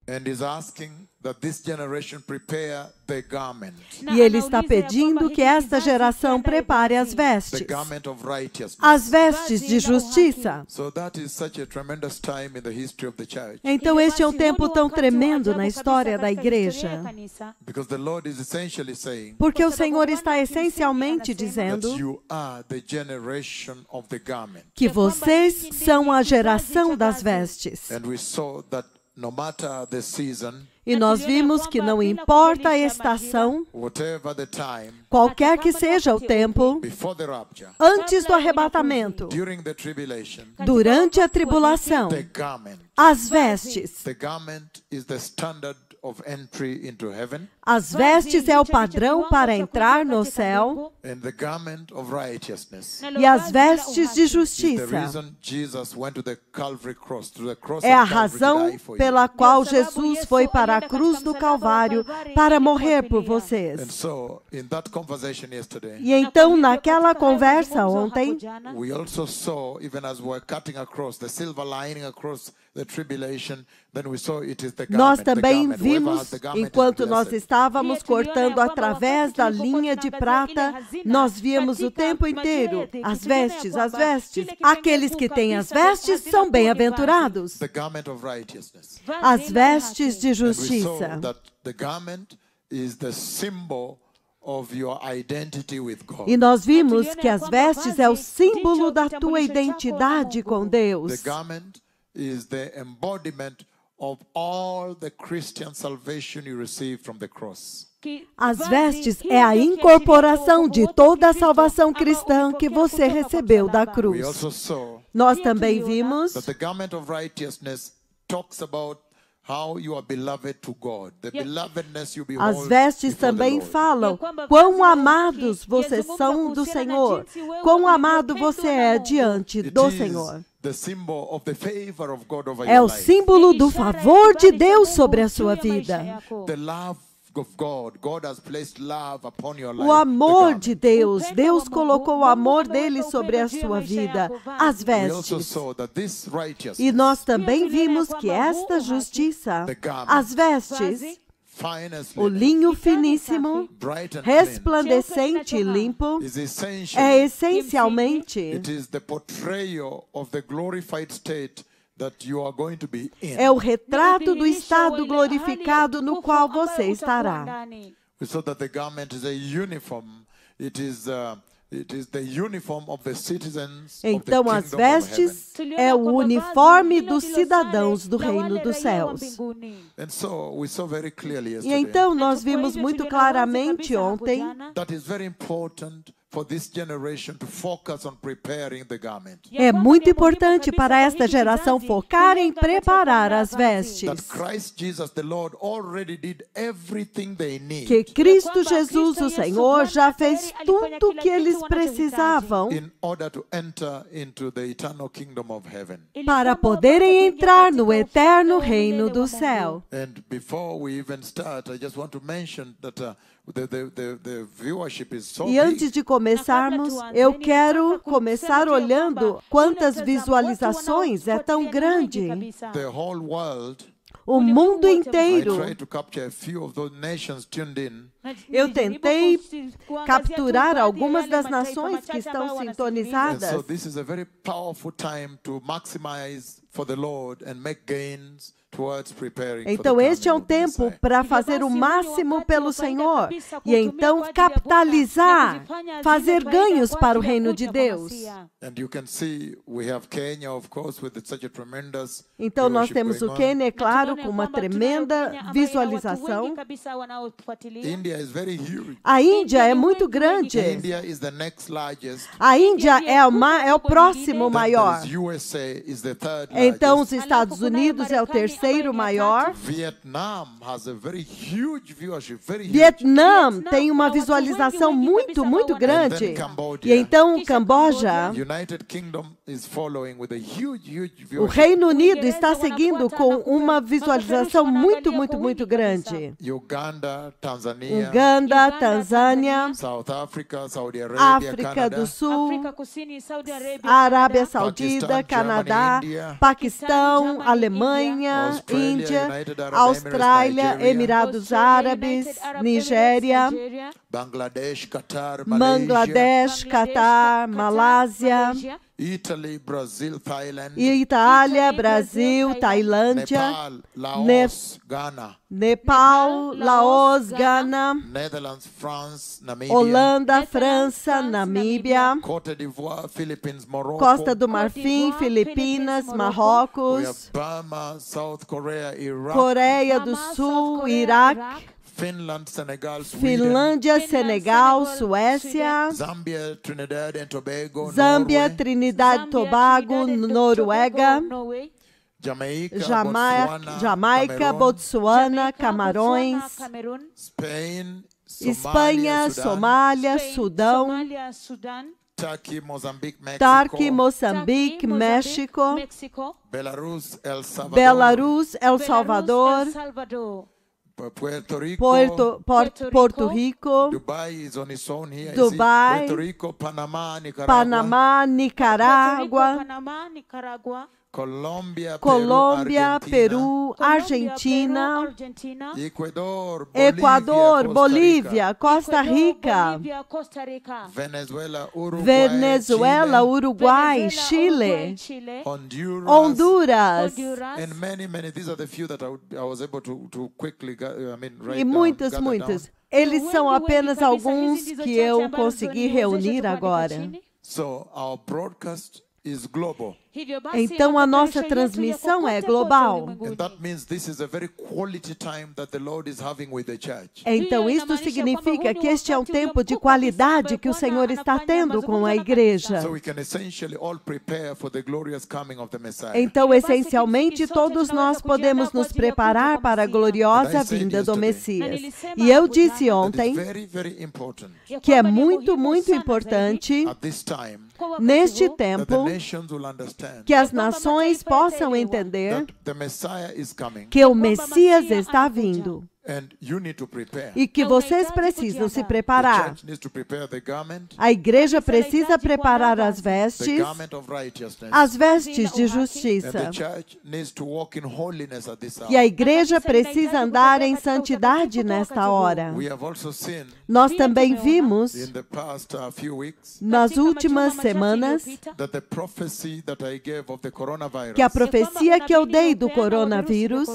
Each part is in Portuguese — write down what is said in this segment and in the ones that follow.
And is asking that this generation prepare the garment. E ele está pedindo que esta geração prepare as The vestes, garment of righteousness. as vestes de justiça. So that is such a tremendous time in the history of the church. Então este é um tempo tão tremendo na história da igreja, Because the Lord is essentially saying porque o Senhor está essencialmente dizendo that you are the generation of the garment. que vocês são a geração das vestes. And we saw that no matter the season, E nós vimos que não importa a estação, whatever the time, qualquer que seja o tempo, before the rapture, antes do arrebatamento, during the tribulation, durante a tribulação, the garment. as vestes. The garment is the standard of entry into heaven, As vestes é o padrão para entrar no céu, and the garment of righteousness e as vestes de is the justiça reason Jesus went to the Calvary cross, to the cross é a of Calvary to razão die for you. pela qual Jesus foi para a cruz do Calvário para morrer por And vocês. so, in that conversation yesterday, E então, naquela conversa ontem, we also saw, even as we were cutting across the silver lining across the tribulation, then we saw it is the garment. nós the também garment. Whoever vimos, has the garment is enquanto nós blessed. estávamos cortando através da linha de prata, nós víamos o tempo inteiro as vestes, as vestes. Aqueles que têm as vestes são bem-aventurados. The garment of righteousness. As vestes de And we saw justiça. that the garment is the symbol of your identity with God. E nós vimos que as vestes é o símbolo da tua identidade com The Deus. garment is the embodiment of all the Christian salvation you receive from the cross. As vestes é a incorporação de toda a salvação cristã que você recebeu da We cruz. also saw Nós também vimos that the garment of righteousness talks about how you are beloved to God. The belovedness you behold as vestes before the também Lord. falam quão amados vocês são do Senhor, quão amado você é diante It do is Senhor. the symbol of the favor of God over É your o life. símbolo do favor de Deus sobre a sua vida. The love of God. God has placed love upon your life. O The amor garment. de Deus, Deus colocou o amor dele sobre a sua vida, as We also vestes. saw that this righteousness, E nós também vimos que esta justiça, as vestes, finest o linen, linho finíssimo, bright and clean, resplandecente e limpo, is é essentially essencialmente it is the portrayal of the glorified state that you are going to be in. é o retrato do estado glorificado no qual você estará. We saw that the garment is a uniform. It is the uniform of the citizens Então of the as kingdom of heaven. vestes é o uniforme dos cidadãos do reino dos céus. And so we saw very clearly E yesterday então nós vimos muito claramente ontem that is very important for this generation to focus on preparing the garment. é muito importante para esta geração focar em preparar as That vestes. Christ Jesus, the Lord, already did everything they need Que Cristo Jesus, o Senhor, já fez tudo o que eles precisavam in order to enter into the eternal kingdom of heaven. para poderem entrar no eterno reino do céu. And before we even start, I just want to mention that the viewership is so E antes big. de começarmos, eu quero começar olhando quantas visualizações é tão grande. The whole world, O mundo I inteiro. tried to capture a few of those nations tuned in. Eu tentei capturar algumas das nações que estão And so sintonizadas. this is a very powerful time to maximize for the Lord and make gains towards preparing Então for the este é um coming of the tempo Messiah. para fazer o máximo pelo Senhor e então capitalizar, fazer ganhos para o reino de Deus. And you can see we have Kenya, of course, with such a tremendous Então nós viewership temos going o on. Quênia, é claro, com uma tremenda visualização. India is very huge. A Índia é muito grande. India is the next largest. A Índia é o próximo Then maior. there is USA is the third Então os largest. Estados Unidos é o terceiro maior. Vietnam has a very huge viewership, very huge. Vietnã tem uma visualização muito grande. E então o Camboja, United Kingdom is following with a huge o viewership. Reino Unido está seguindo com uma visualização muito grande. Uganda, Tanzania, Uganda, Tanzânia, South Africa, Saudi Arabia, África Canada, do Sul, África Kusini, Saudi Arabia, Arábia Canadá, Saudita, Pakistan, Canadá, Germany, India, Paquistão, Germany, Alemanha, Australia, Índia, United Arab Austrália, Emirates, Nigeria, Emirados Australia, Árabes, United Arab Nigéria, Emirates, Nigeria, Bangladesh, Qatar, Malaysia, Bangladesh, Catar, Malásia, Italy, Brazil, Thailand, Itália, Brasil, Tailândia, Nepal, Laos, Ghana, Nepal, Laos, Gana, Netherlands, France, Namibia, Holanda, França, Namíbia, Côte d'Ivoire, Philippines, Morocco. Costa do Marfim, Filipinas, We have Marrocos, Burma, South Korea, Iraq, Coreia do Hamas, Sul, South Korea, Iraque, Finland, Senegal, Sweden, Finlândia, Senegal, Senegal, Suécia, Zambia, Trinidad and Tobago, Zâmbia, Norway, Trinidad e Tobago, Noruega, Norway, Jamaica, Jamaica, Cameroon, Botsuana, Jamaica, Camarões, Botswana, Camerun, Spain, Espanha, Sudan, Somália, Spain, Sudão, Somália, Sudão, Turkey, Mozambique, Mexico, Turquia, Moçambique, Turkey, México, México, Belarus, El Salvador, Belarus, El Belarus, Salvador, El Salvador, Puerto Rico, Porto Rico, Dubai is on its own here. Dubai, Puerto Rico, Panama, Nicaragua, Panamá, Puerto Rico, Nicarágua, Panamá, Nicarágua, Colômbia, Colômbia, Peru, Peru, Colômbia, Argentina, Peru, Argentina, Equador, Equador, Bolívia, Costa Rica, Bolívia, Costa Rica, Venezuela, Uruguai, Venezuela, Uruguai, Venezuela, Uruguai, Chile, Chile, Honduras, Honduras and many. These are the few that I was able to quickly, write e down, muitos. gather down. Eles são apenas Wengi, alguns kabisa, que hizi eu ndizo chache consegui ambazo reunir zimeniwezesha agora. kuandika chini. So our broadcast is global. Hivyo basi, Então a nossa mapeperushi yetu transmissão yako é kote global. ulimwenguni. And that means this is a very quality time that the Lord is having with the church. Então isto significa que este é um tempo de qualidade que o Senhor está tendo com a igreja. So we can essentially all prepare for the glorious coming of the Messiah. Então, essencialmente, todos nós podemos nos preparar para a gloriosa vinda do Messias. E eu disse That is ontem very, very important que é muito, muito importante, at this time neste that the tempo, nations will understand que as nações possam entender that the Messiah is coming que o Messias está vindo and you need to prepare. e que vocês precisam se The preparar. church needs to prepare the garment, A igreja precisa preparar as the vestes, garment of righteousness. as vestes de And justiça. the church needs to walk in holiness at this hour. E a igreja precisa andar em santidade nesta hora. We have also seen Nós também vimos, in the past few weeks nas últimas semanas, that the prophecy that I gave of the coronavirus que a profecia que eu dei do coronavírus,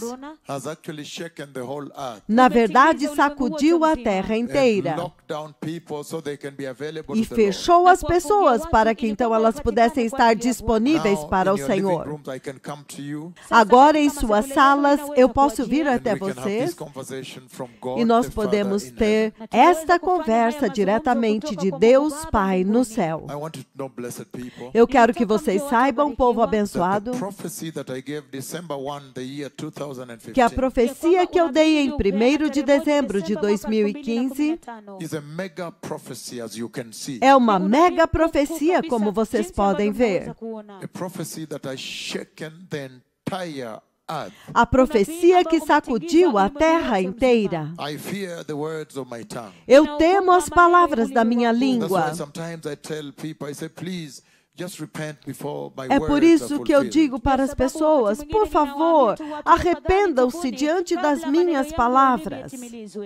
has actually shaken the whole earth na verdade, sacudiu a terra and inteira locked down people so they can be available e to the Lord. fechou as pessoas para que então elas pudessem estar disponíveis Now, para in o your living Senhor. rooms, I can come to you Agora, em suas salas, eu posso vir and até we can have this vocês conversation from God e nós the Father podemos in ter heaven. esta conversa diretamente de Deus Pai no céu. I want you to know, blessed people, Eu quero que vocês saibam, povo that abençoado, the prophecy that I gave December 1, the year 2015, que a profecia que eu dei em 1º de dezembro de 2015 is a mega prophecy, as you can see. é uma mega profecia, como vocês podem ver. A prophecy that has shaken the entire earth. A profecia que sacudiu a terra inteira. I fear the words of my tongue. Eu temo as palavras da minha That's why língua. sometimes I tell people, I say, please, just repent before my É words por are isso que eu fulfilled. digo para as pessoas, por favor, arrependam-se diante das minhas palavras.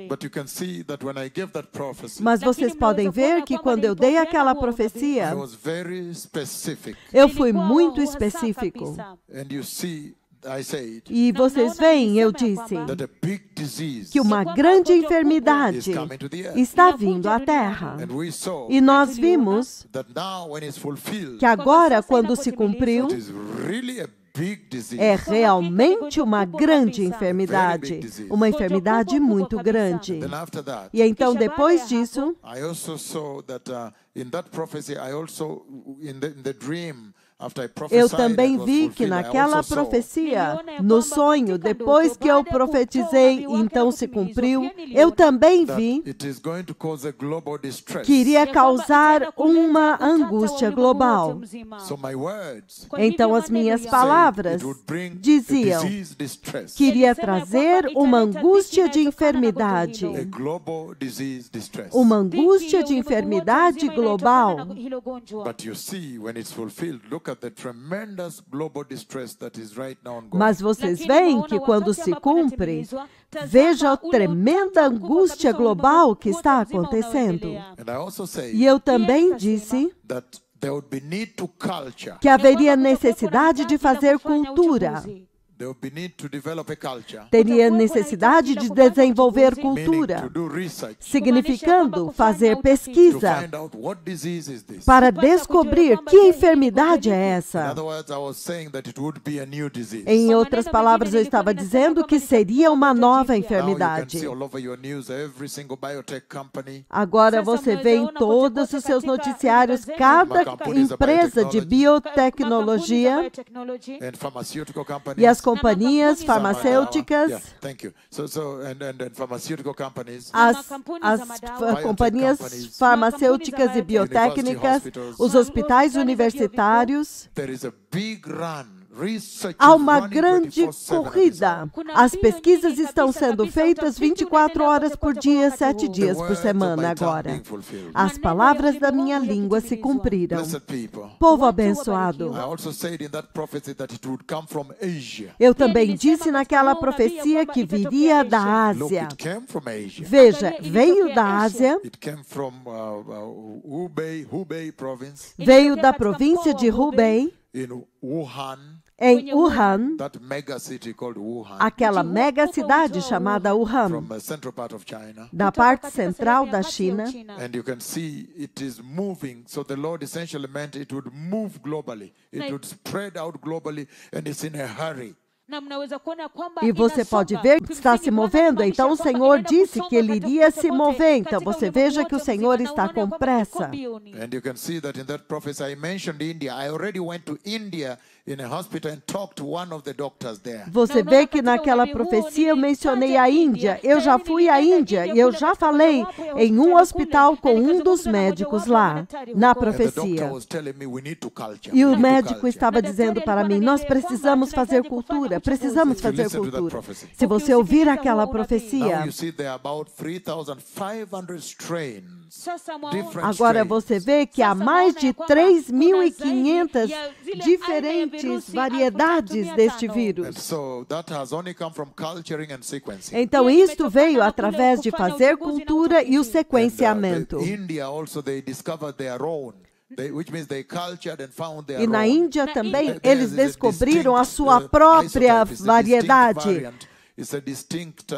But you can see that when I gave that prophecy, Mas vocês podem ver que quando eu dei aquela I profecia, was very specific. eu fui muito específico. And you see, I said E vocês veem, eu disse, that a big disease que uma grande enfermidade is coming to the earth. está vindo à terra. And we saw E nós vimos that now when it's fulfilled, que agora, quando se cumpriu, it is really a big disease. é realmente uma grande enfermidade, uma enfermidade muito grande. Then after that, E então, depois disso, I also saw that in that prophecy, I also, in the dream, after I Eu prophesied também and was vi que fulfilled, I naquela also saw profecia, no sonho, depois que eu profetizei, então se cumpriu, eu também that vi it is going to cause a global distress. que iria causar uma angústia global. So my words, Então as minhas palavras it would bring a diziam disease distress, que iria trazer uma angústia de enfermidade. a global disease distress. Uma angústia de enfermidade global. But you see, when it's fulfilled, look at the tremendous global distress that is right now ongoing. Mas vocês veem que quando se cumpre, veja a tremenda angústia global que está acontecendo. And I also say E eu também disse that there would be need to culture. que haveria necessidade de fazer cultura. There would be need to develop a culture, Teria necessidade de desenvolver meaning cultura, to do research, significando fazer to pesquisa find out what disease is this. para descobrir que enfermidade é In essa. other words, I was saying that it would be a new disease. Em outras palavras, eu estava dizendo que seria uma nova Now you can enfermidade. see all over your news every single biotech company, Agora você vê em todos os seus noticiários cada empresa de biotecnologia and pharmaceutical companies. e as companhias Yeah, farmacêuticas, thank you. And pharmaceutical companies. as companhias farmacêuticas e biotécnicas, os hospitais universitários. There is a big run. Research Há is uma running grande 24/7 corrida. As pesquisas estão sendo feitas 24 horas por dia, 7 dias por semana agora. As palavras da minha língua se cumpriram. Blessed people. Povo abençoado. I also said in that prophecy that it would come from Asia. Eu também disse naquela profecia que viria da Look, Ásia. it came from Asia. Veja, veio da Ásia, It came from Hubei province veio da província de Hubei, in Wuhan, em Wuhan, that mega city called Wuhan, aquela mega cidade chamada Wuhan, from the central part of China. da parte central da China. And you can see it is moving. So the Lord essentially meant it would move globally. It would spread out globally, and it's in a hurry. E você pode ver que está se movendo. Então o Senhor disse que ele iria se mover. Então você veja que o Senhor está com pressa. And you can see that in that prophecy I mentioned India. I already went to India in a hospital and talked to one of the doctors there. Você vê que naquela profecia eu mencionei a Índia. Eu já fui à Índia e eu já falei em um hospital com um dos médicos lá, na And the doctor profecia. was telling me we need to culture. E we o need to médico culture. estava dizendo para mim, nós precisamos fazer cultura, precisamos fazer cultura. Se você ouvir aquela Now profecia, you see there are about 3,500 strains. Different agora strains. você vê que há mais de 3.500 diferentes variedades deste And vírus. so that has only come from culturing and sequencing. Então isto veio através de fazer cultura e o And, sequenciamento. India also they discovered their own. Which means they cultured and found their E na own. Índia também There eles is a descobriram a distinct, sua própria isotype. It's a variedade. distinct variant. It's a distinct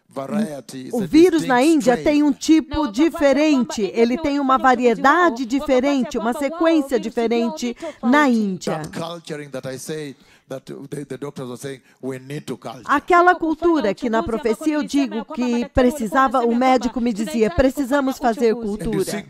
variety. It's O a vírus na distinct Índia strain. tem um tipo diferente, ele tem uma variedade diferente, uma sequência diferente na Índia. That culturing that I say that the doctors were saying we need to culture. Aquela cultura que na profecia eu digo que precisava, o médico me dizia, precisamos fazer And you see cultura.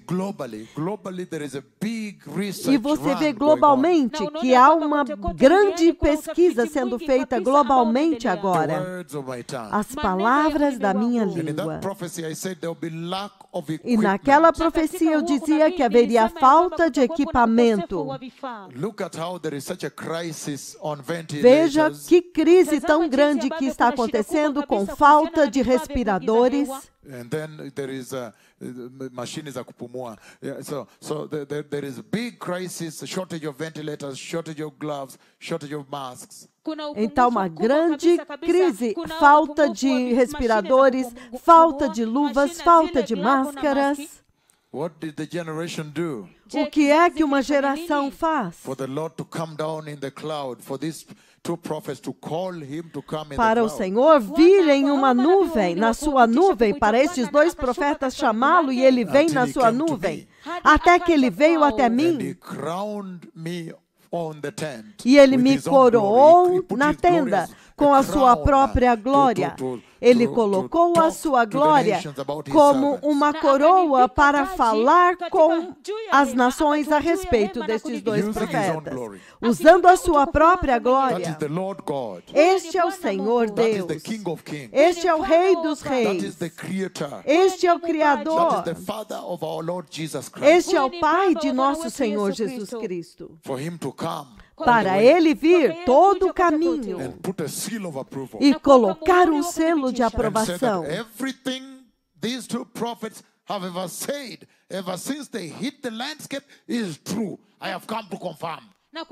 globally there is a big research E você vê run going on. globalmente que há uma grande pesquisa sendo feita globalmente The agora. words of my tongue. As palavras da minha And in língua. that prophecy I said there will be lack of E equipment. naquela profecia eu dizia que haveria falta de equipamento. Look at how there is such a crisis on Veja ventilators. que crise tão grande que está acontecendo com falta de respiradores. And then there is machines za kupumua. Yeah, so there is a big crisis, a shortage of ventilators, shortage of gloves, shortage of masks. Então, uma grande crise, falta de respiradores, falta de luvas, falta de máscaras. What did the generation do? O que é que uma geração faz? For the Lord to come down in the cloud, for these two prophets to call him to come in Para the o cloud. Senhor vir em uma nuvem, na sua nuvem, para estes dois profetas chamá-lo e ele vem na sua nuvem. Até que ele veio até And he mim crowned me on the tent e ele with me his own glory. He coroou put na his tenda glorious com a sua crown própria glória. Ele to colocou a talk sua to the glória nations about his como servants. uma coroa para falar com as nações a respeito destes dois Using his own profetas, glory. usando a sua própria That is glória. the Lord God. Este é o Senhor That is Deus. the King of Kings. Este é o Rei dos That is Reis. the Creator. Este é o That is Criador. the Father of our Lord Jesus Christ. Este é o Pai de nosso Senhor Jesus Cristo. For him to come all the Para way ele vir todo o caminho and put a seal of approval. e colocar um selo de And say aprovação. that everything these two prophets have ever said, ever since they hit the landscape, is true. I have come to confirm.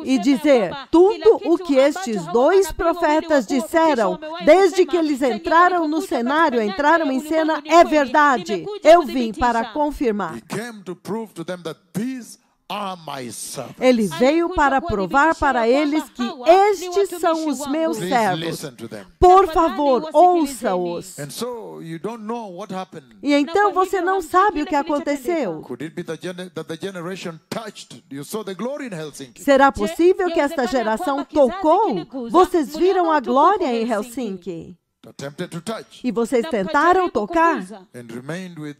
E dizer tudo o que estes dois profetas disseram desde que eles entraram no cenário, entraram em cena, é verdade. Eu vim para confirmar. He came to prove to them that these are my servants. Ele veio para provar para eles que estes são os meus Please servos. listen to them. Por favor, ouça-os. And so you don't know what happened. E então você não sabe o que aconteceu. Could it be that the generation touched? You saw the glory in Helsinki. Será possível que esta geração tocou? Vocês viram a glória em Helsinki? Attempted to touch E vocês tentaram tocar and remained with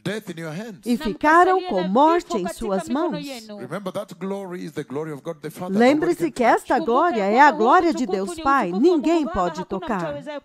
death in your hands. e ficaram com morte em suas mãos. Remember that glory is the glory of God the Father. Lembre-se Nobody que can esta glória é a glória de Deus Pai. Ninguém pode tocar. touch.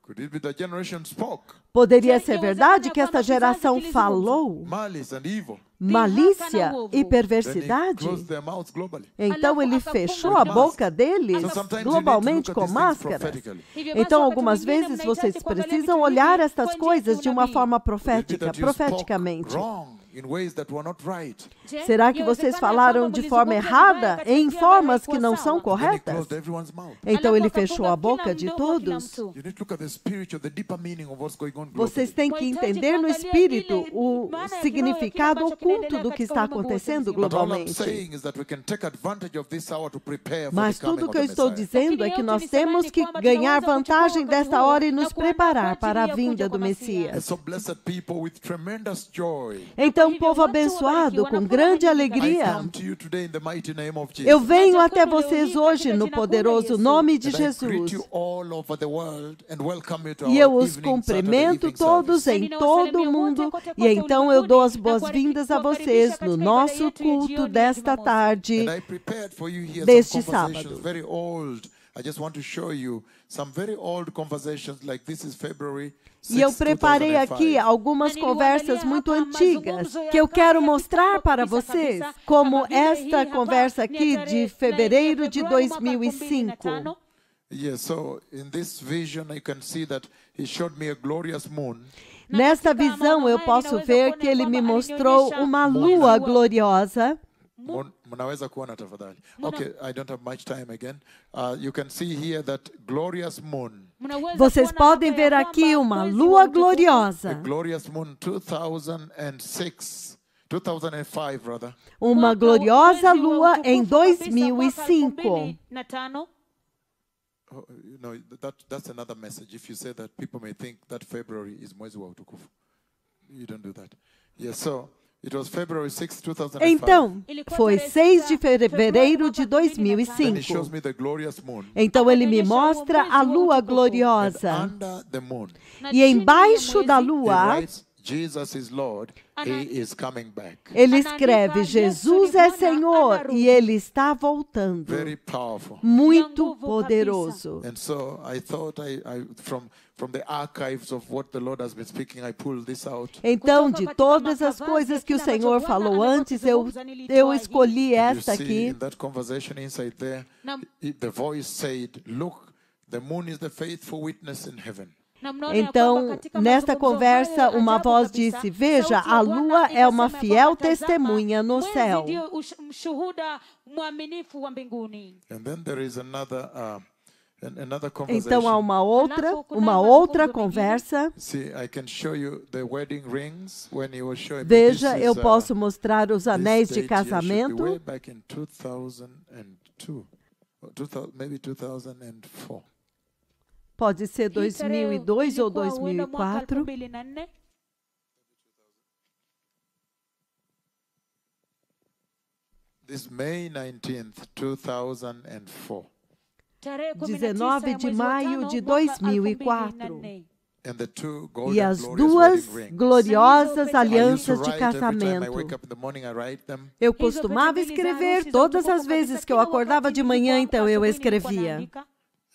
Could it be the generation spoke Poderia ser verdade que esta geração falou malice and evil? malícia e Then he perversidade? closed their mouths globally. Então ele fechou a boca deles So sometimes globalmente you com need to look at these máscaras. things prophetically. Então, algumas vezes vocês precisam olhar estas coisas de uma forma Could it be profética, that you spoke profeticamente. wrong in ways that were not right? Será que vocês falaram de forma errada, em formas que não são Then he corretas? closed everyone's mouth. Então ele fechou a boca de todos? You need to look at the spiritual, the deeper meaning of what's going on globally. Vocês têm que entender no espírito o significado oculto do que está acontecendo But all I'm globalmente. saying is that we can take advantage of this hour to prepare for Mas the coming tudo of que eu the estou Messiah. dizendo é que nós temos que ganhar vantagem desta hora e nos preparar para a vinda do And Messias. so blessed people with tremendous joy, Então, povo abençoado, com grande I alegria, come to you today in the mighty name of Jesus. eu venho até vocês hoje no poderoso nome de And I greet Jesus. you all over the world and welcome you to E our eu os evening cumprimento Saturday todos service. em todo o mundo. E então eu dou as boas-vindas a vocês no nosso culto desta tarde. And I prepared for you here deste some conversations sábado. very old. I just want to show you some very old conversations like this is February 6, E eu preparei aqui 2005. algumas conversas muito antigas que eu quero mostrar para vocês, como esta conversa aqui de fevereiro de 2005. Yes, so in this vision you can see that he showed me a glorious moon. Nesta visão eu posso ver que ele me mostrou uma lua gloriosa. Mnaweza kuona tafadhali. Okay, I don't have much time again. You can see here that glorious moon. Vocês podem ver aqui uma lua The gloriosa, glorious moon 2006. 2005 rather. uma gloriosa lua em 2005. Oh, no, that's another message. If you say that, people may think that February is mwezi wa utukufu. You don't do that. Yes, so it was February 6, 2005. Então, foi 6 de fevereiro de Then he shows 2005. me the glorious moon. Então ele me mostra a lua And gloriosa. under the moon, E embaixo da he lua, writes, Jesus is Lord, he is coming back. ele escreve: Jesus é Senhor e ele está voltando. Very powerful. Muito poderoso. And so I thought from the archives of what the Lord has been speaking, I pulled this out. Então, de todas as coisas que o Senhor falou antes, eu escolhi And you esta see aqui. in that conversation inside there, the voice said, look, the moon is the faithful witness in heaven. Então, nesta conversa, uma voz disse: Veja, a lua é uma fiel testemunha no céu. And then there is another conversation. Então, há uma outra conversa. See, I can show you the wedding rings when he was showing me. Veja, This eu is, posso mostrar os this anéis de date here should be casamento. way back in 2002, maybe 2004. Pode ser 2002 ou 2004. This May 19th, 2004. tarehe 19 de maio de 2004. And the two E golden as glorious duas wedding rings. gloriosas I used to alianças de write every time I casamento. wake up in the morning, I write them. Eu costumava escrever todas as vezes que eu acordava de manhã, então eu escrevia.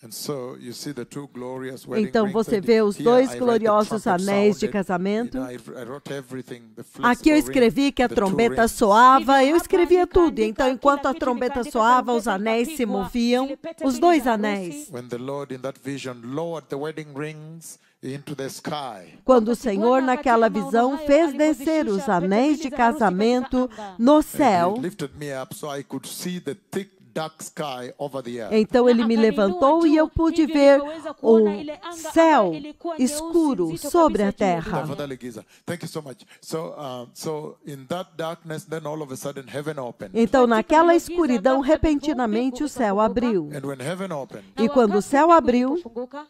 And so you see the two glorious wedding Então rings, você and vê os here dois I write the gloriosos trumpet anéis de sounded. casamento. You know, I wrote everything, the Aqui eu flexible escrevi ring, que a the two trombeta rings. soava, eu escrevia tudo. Então, enquanto a trombeta soava, os anéis se moviam, os dois anéis. When the Lord in that vision lowered the wedding rings into the sky. Quando o Senhor, naquela visão, fez descer os anéis de casamento no And céu, he lifted me up so I could see the thick dark sky over the earth. então ele me levantou e eu pude ver o céu escuro sobre a terra. Father Legiza, thank you so much. So in that darkness, then all of a sudden heaven opened. Então, naquela escuridão, repentinamente o céu abriu. And when heaven opened, E quando o céu abriu,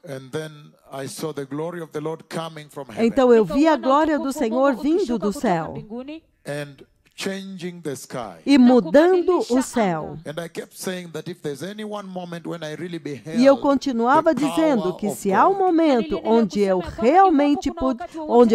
and then I saw the glory of the Lord coming from heaven então eu vi a glória do Senhor vindo do céu and changing the sky. e mudando o céu. And I kept saying that if there's any one moment when I really beheld E eu continuava the dizendo power que of se há um God, momento onde eu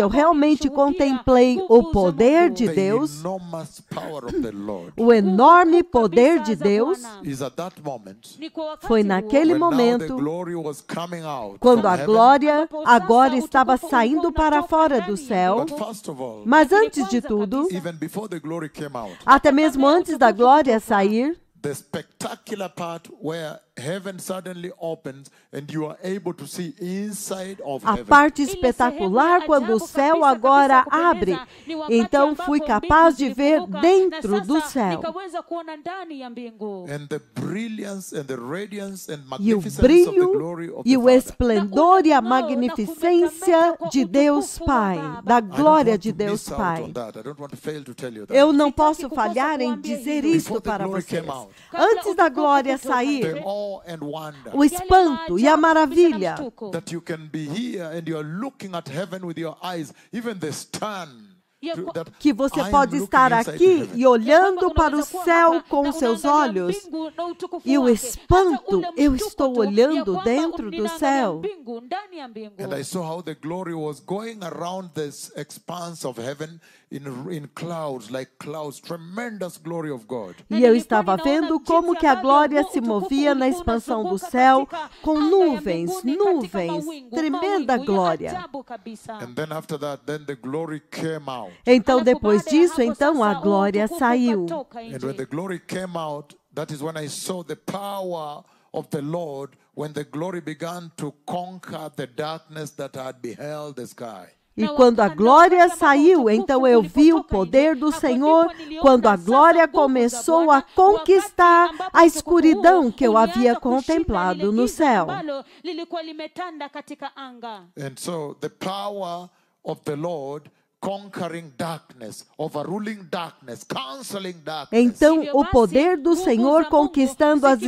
realmente contemplei o poder de the Deus, enormous power of the Lord, o enorme poder de Deus, is at that moment foi naquele when now the momento, glory was coming out quando from a heaven. glória agora estava saindo para fora do céu. But first of all, Mas antes de tudo, even before the glory came out, até mesmo antes da glória sair, the spectacular part where heaven suddenly opens and you are able to see inside of a heaven. parte espetacular quando o céu agora abre. Então fui capaz de ver dentro do céu. And the brilliance and the radiance and E o magnificence of the glory brilho of e the o Father. esplendor e a magnificência de Deus Pai, da I don't glória want de to Deus miss out Pai. on that. I don't want to fail to tell you that. Eu não posso falhar em dizer isto Before the para glory vocês. came out, Antes da glória the sair, awe and wonder o espanto e a maravilha that you can be here and you are looking at heaven with your eyes, even the stun. that que você I am pode looking estar inside aqui heaven. e olhando para o céu com os seus olhos, e o espanto, eu estou olhando dentro do céu. And I saw how the glory was going around this expanse of heaven in clouds, like clouds, tremendous glory of God. E eu estava vendo como que a glória se movia na expansão do céu com nuvens, nuvens, tremenda glória. And then after that, then the glory came out. Então, depois disso, então a glória saiu. And when the glory came out, that is when I saw the power of the Lord, when the glory began to conquer the darkness that had beheld the sky. E quando a glória saiu, então eu vi o poder do Senhor, quando a glória começou a conquistar a escuridão que eu havia contemplado no céu. And so the power of the Lord conquering darkness, overruling darkness, canceling darkness. Então, o poder do Senhor conquistando as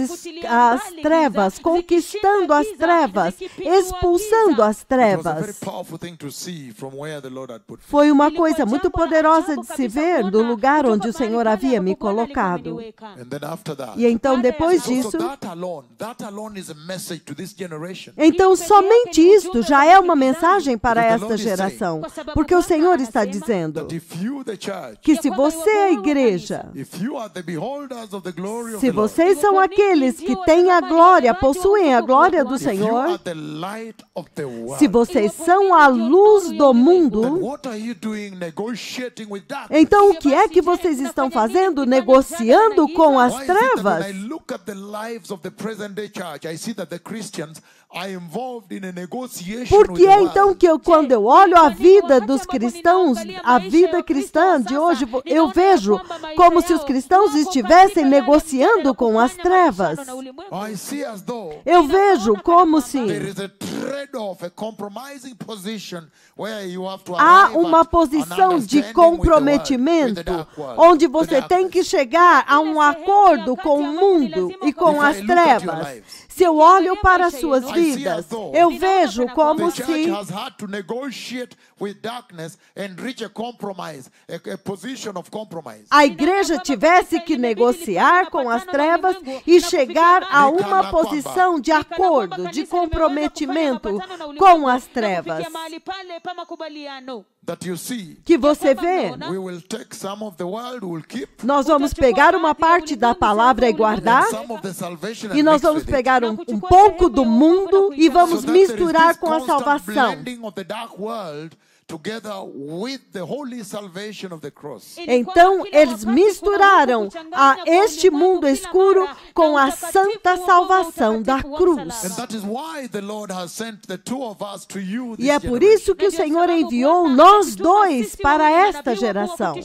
trevas, conquistando as trevas, expulsando as It was a very trevas. powerful thing to see from where the Lord had put me. Foi uma coisa muito poderosa de se ver do lugar onde o Senhor havia me colocado. And then after that, E então, depois so disso, that alone is a message to this generation. então somente isto já é uma mensagem para esta geração. Porque o Senhor está dizendo That if you, the church, que se você é a igreja, if you are the beholders of the glory of se the Lord, vocês são aqueles que têm a glória, possuem a glória do if you are Senhor, the light of the world, se vocês são a luz do then mundo, what are you doing negotiating with darkness? então o que é que vocês estão fazendo negociando com as Why is it that trevas? when I look at the lives of the present day church, I see that the Christians are involved in a negotiation Por with que the é então world. que quando eu olho a vida dos cristãos, a vida cristã de hoje, eu vejo como se os cristãos estivessem negociando com as trevas. I see as though Eu vejo como se there is a trade-off, a compromising position where you have to há arrive uma at an posição de understanding with the comprometimento, world, onde with the você tem que darkness. chegar a um acordo com o mundo e com If as I look at your trevas. lives, Se eu olho para as suas vidas, eu vejo como The church se has had to negotiate with darkness and reach a compromise, a position of compromise. a igreja tivesse que negociar com as trevas e chegar a uma posição de acordo, de comprometimento com as trevas. That you see, Que você vê, we will take some of the world, we will keep, nós vamos pegar uma parte da palavra e guardar, and some of the salvation e and nós mix vamos with it. pegar um pouco do mundo e vamos So that there is misturar this com a constant salvação. blending of the dark world together with the holy salvation of the cross. Então, eles misturaram este mundo escuro com a santa salvação da cruz. And that is why the Lord has sent the two of us to you this E é por generation. isso que o Senhor enviou nós dois para esta geração.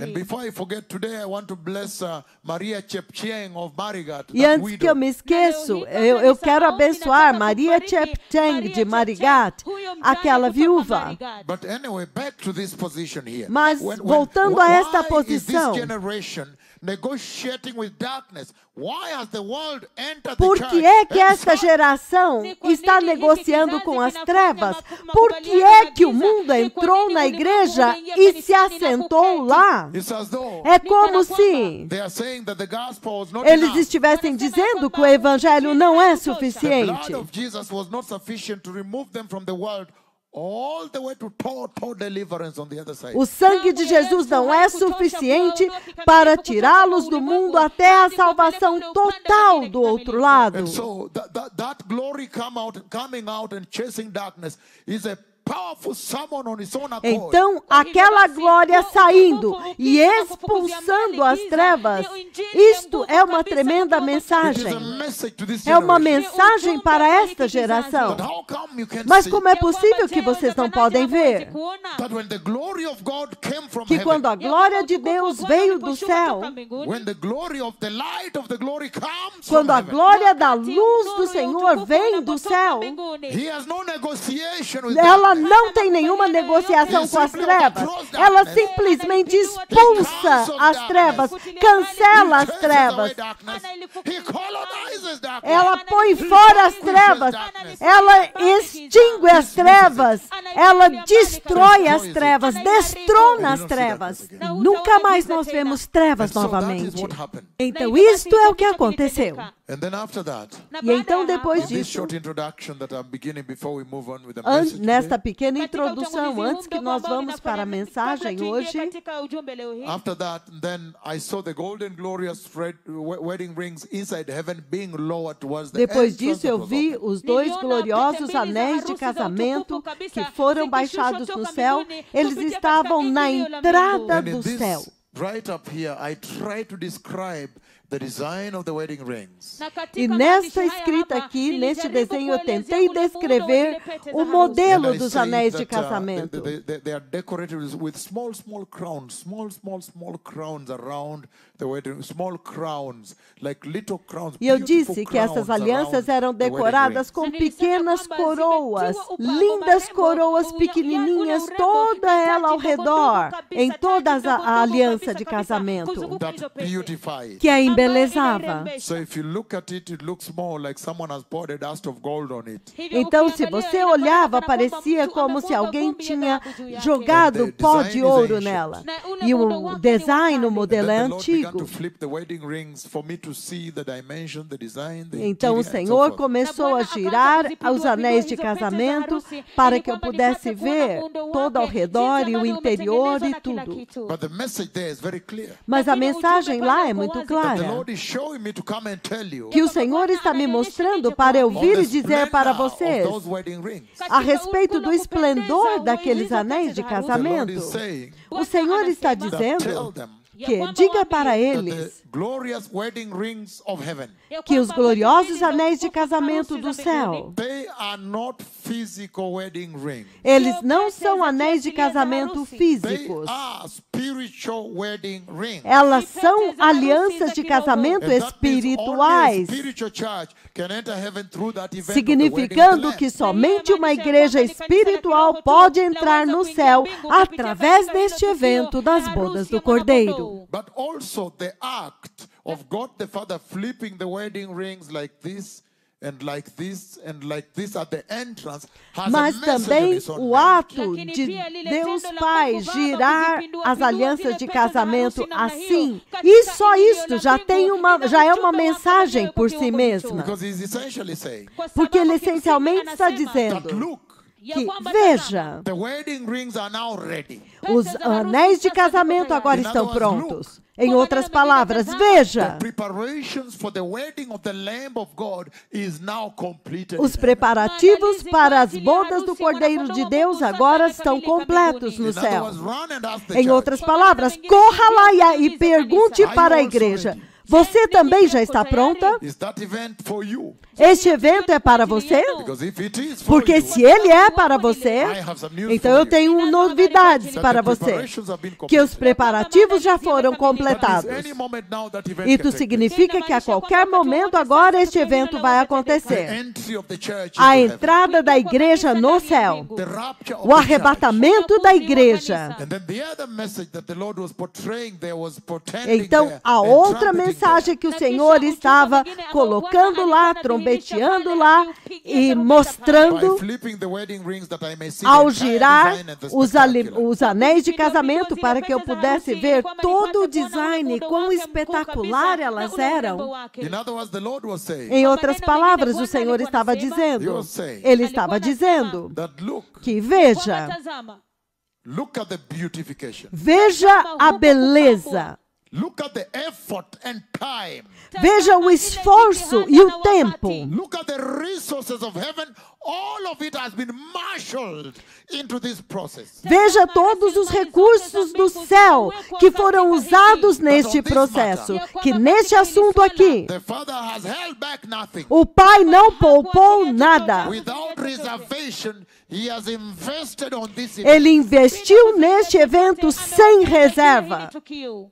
And before I forget, today I want to bless Maria Chepcheng of Marigat, E that antes que eu widow. me esqueça, eu quero abençoar Maria Chepcheng de Marigat, aquela viúva. But anyway, back to this position here. Mas, voltando a esta why posição, is this generation negotiating with darkness? Why has the world entered the por church que é que and esta geração está negociando com as trevas? Por que é que o mundo entrou na igreja e se assentou lá? It's as though É como se they are saying that the gospel was not eles enough. estivessem dizendo que o evangelho não é The blood suficiente. of Jesus was not sufficient to remove them from the world all the way to total deliverance on the other side. O sangue de Jesus não é suficiente para tirá-los do mundo até a salvação total do outro lado. And so that glory coming out and chasing darkness is a powerful summon on its own accord. Então, aquela glória saindo e expulsando as trevas, isto é uma tremenda It is a mensagem. message to this É uma generation. mensagem para esta geração. But how come you can Mas see como é possível que vocês não podem ver that when the glory of God came from que heaven, quando a glória de Deus veio do céu, when the glory of the light of the glory comes quando from a heaven, glória da luz do Senhor vem do céu, he has no negotiation with ela darkness. não tem nenhuma negociação com as trevas. Ela simplesmente expulsa as trevas, cancela as trevas. He colonizes darkness. Ela põe fora as trevas. Ela extingue as trevas. Ela destrói as trevas, destrona as trevas. Nunca mais nós vemos trevas So that is novamente. what happened. Então, isto é o que aconteceu. And then after that, E então, depois this disso, short introduction that I'm beginning before we move on with the message nesta today, pequena introdução, antes que nós vamos para a mensagem hoje, after that, then I saw the golden glorious wedding rings inside heaven being lowered towards the depois entrance disso that eu was vi open. os dois gloriosos anéis de casamento que foram baixados no céu. Eles estavam na entrada And in do this, céu. right up here, I try to describe the design of the wedding rings. E nesta escrita aqui, neste desenho, eu tentei descrever o modelo And I dos say anéis de that, casamento. they are decorated with small crowns, small crowns around the wedding, small crowns, like little crowns. E eu beautiful disse que essas crowns alianças around eram the wedding decoradas ring. com pequenas coroas, lindas coroas pequenininhas, toda ela ao redor, em toda a aliança de casamento, That beautified. que a embelezava. So if you look at it, it looks more like someone has poured a dust of gold on it. Então, se você olhava, parecia como se alguém tinha jogado pó de ouro nela. E o design, o modelo é Then the Lord began antigo. to flip the wedding rings for me to see the dimension, the design, the Então o interior, and so Senhor forth. começou a girar os anéis de casamento para que eu pudesse ver todo ao redor e o interior e tudo. But the message there is very clear. Mas a mensagem lá é muito That the clara. Lord is showing me to come and tell you Que o Senhor está me mostrando para eu on vir the e dizer para splendor of vocês those wedding rings. a respeito do esplendor daqueles anéis de The Lord casamento. is saying O Senhor está that tell dizendo them que diga para that the eles glorious wedding rings of heaven, que os gloriosos anéis de casamento do céu, they are not physical wedding rings. eles não são anéis de casamento They físicos. are spiritual wedding rings. Elas são alianças de casamento And that means only a espirituais, spiritual church can enter heaven through that event of the significando wedding of the que Lamb. somente uma igreja espiritual pode entrar no céu através deste evento das bodas do Cordeiro. But also the act of God the Father flipping the wedding rings like this and like this and like this at the entrance has Mas a message on também its own o merit. ato de Deus Pai girar as alianças de casamento assim, e só isto já é uma mensagem por si mesma. Because he's essentially saying Porque ele essencialmente está that dizendo look, que, veja, the wedding rings are now ready. os anéis de casamento agora estão prontos. Em outras palavras, veja, Preparations for the wedding of the Lamb of God is now completed. os preparativos para as bodas do Cordeiro de Deus agora estão completos no In other céu. words, run and ask the Em church, outras palavras, corra lá e pergunte para a igreja: você também já está pronta? is that event for you? Este evento é para você? Because if it is for Porque you, se ele é para você, I have some news então for eu you. tenho novidades That para the você. preparations have been Que completed. os preparativos já foram That is completados. any moment now that event Isso can take place. significa que a qualquer momento agora este evento vai The acontecer. entry of the church A into heaven. entrada da igreja no céu. The rapture of O the arrebatamento da igreja. church. And then the other message that the Lord was portraying there was portending Então, there a and outra trumpeting mensagem que o Senhor estava colocando lá, trombeteando lá e mostrando by flipping the wedding rings that I may see ao the entire girar design and the os spectacular. anéis de casamento para que eu pudesse ver todo o design, quão espetacular elas eram. In other words, the Lord was saying Em outras palavras, o Senhor estava dizendo, ele estava dizendo that que veja, look at the beautification. veja a beleza, Look at the effort and time. veja o esforço e o tempo. Look at the resources of heaven. All of it has been marshaled into this process. Veja todos os recursos do céu que foram usados neste processo, que neste assunto aqui, The Father has held back nothing. o Pai não poupou nada. Without reservation, He has invested on this event. Ele investiu neste evento sem reserva.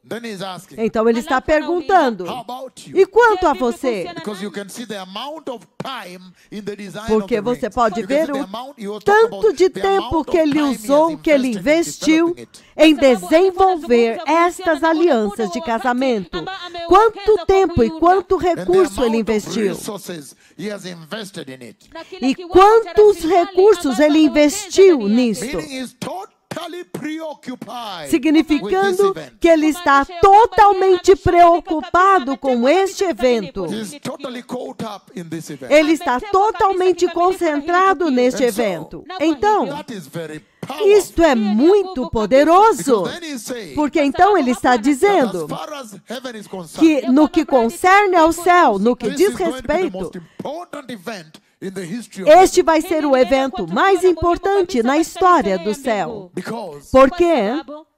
Then He's asking, Então ele está perguntando, how about you? e quanto a você? Because you can see the amount of time in the design Porque of the você rings. pode You can ver see the o amount he was talking tanto about, de the tempo amount que of ele time he has usou, que ele invested in investiu developing it. em desenvolver estas alianças de casamento. Quanto tempo e quanto And the recurso ele amount of investiu? resources he has invested in it. E quantos recursos ele investiu nisto? Meaning he's totally preoccupied with Significando this event. que ele está totalmente preocupado com este evento. He's totally caught up in this event. Ele está totalmente concentrado neste evento. Então, That is very powerful. isto é muito poderoso. Because then he's saying Porque então ele está that dizendo as far as heaven is concerned, que no que concerne ao céu, no que this diz is going to be the respeito, most important event in the history of este heaven. vai ser o evento mais importante na história do céu. Because Porque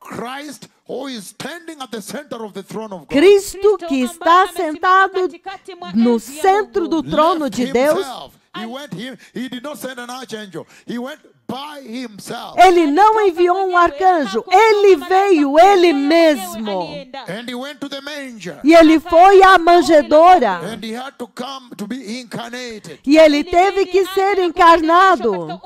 Christ, who is standing at the center of the throne of God, Cristo, que está sentado no centro do trono left de Deus, himself. He did not send an archangel. He went by himself. ele não enviou um arcanjo, ele veio ele mesmo. And he went to the manger. E ele foi à manjedoura. And he had to come to be incarnated. E ele teve que ser encarnado.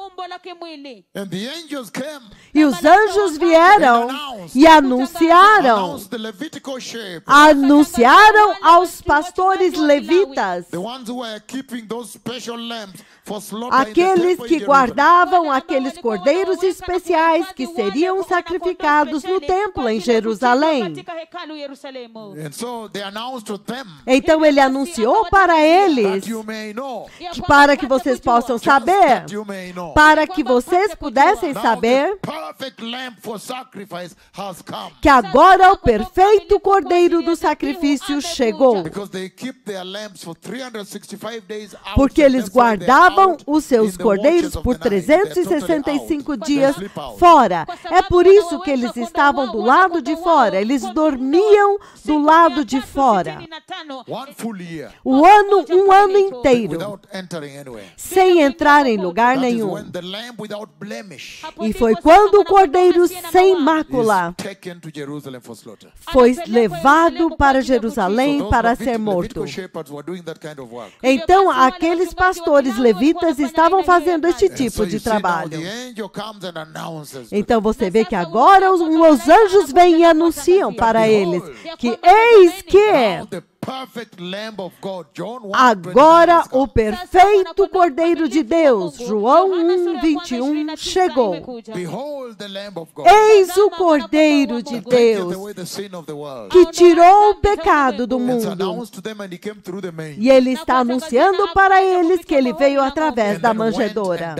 And the angels came. E os anjos vieram e anunciaram. Announced the Levitical shape. Anunciaram aos pastores levitas, The ones who were keeping those special lambs for slaughter in the aqueles temple in que Jerusalem. guardavam aqueles cordeiros especiais que seriam sacrificados no templo em Jerusalém. And so they announced to them Então ele anunciou para eles, that you may know. para que vocês possam Just saber, that you may know. para que vocês pudessem Now saber the perfect lamb for sacrifice has come. que agora o perfeito cordeiro do sacrifício chegou. Because they keep their lambs for 365 days out. Porque eles That's why they're guardavam out os seus in the cordeiros watches of por the night. They're totally 365 out. dias They sleep out. fora. É por isso que eles estavam do lado de fora. Eles dormiam do lado de fora. One full year Um ano inteiro, without entering anywhere. sem entrar em lugar That is nenhum. when the lamb without blemish E foi quando o cordeiro sem mácula is taken to Jerusalem for slaughter. foi levado para Jerusalém Those para ser Levitical morto. shepherds were doing that kind of work. Então, aqueles pastores levitas estavam fazendo este And so tipo you de see now trabalho. the angel comes and announces to Então você vê que agora os anjos vêm e anunciam para eles que eis que them, now the perfect Lamb of God. John 1:29 Agora has come. o perfeito Cordeiro de Deus, João 1:21, chegou. Behold the Lamb of God. Eis o Cordeiro de that taketh Deus, away the sin of the world. que tirou o pecado do It's mundo. announced to them and he came through the manger. E ele está anunciando para eles que ele veio através da manjedoura.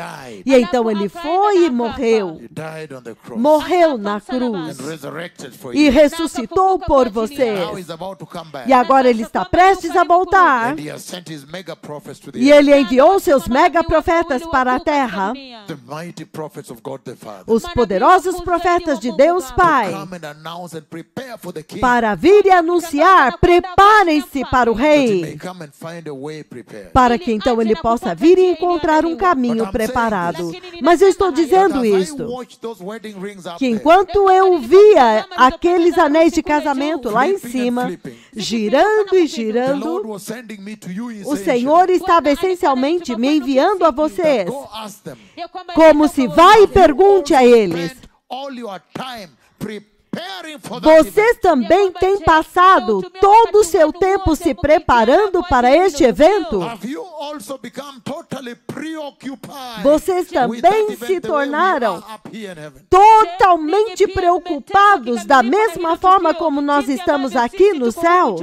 E então ele foi e morreu. He died on the cross Morreu na cruz and resurrected for e you. ressuscitou por Now vocês. he's about to come back. E agora ele está prestes a voltar. And he has sent his mega prophets to the E earth. ele enviou seus mega profetas para a terra, The mighty prophets of God the Father. os poderosos profetas de Deus Pai, Come and announce and prepare for the king. para vir e anunciar: preparem-se para o That he may rei, come and find a way prepared. para que então ele possa vir e encontrar um caminho preparado. Mas eu estou dizendo But as I isto, watch those wedding rings up que there, enquanto eu via aqueles anéis de casamento lá em cima, girando e the Lord girando, was sending me to you in o Senhor estava essencialmente me enviando a vocês, Go ask them. como se vá e pergunte a eles. Spend all your time preparing for that event. Vocês também têm passado todo o seu tempo se preparando para este evento? Have you also become totally preoccupied Vocês with that também event se the way we tornaram are up here in heaven? totalmente preocupados da mesma forma como nós estamos aqui no céu?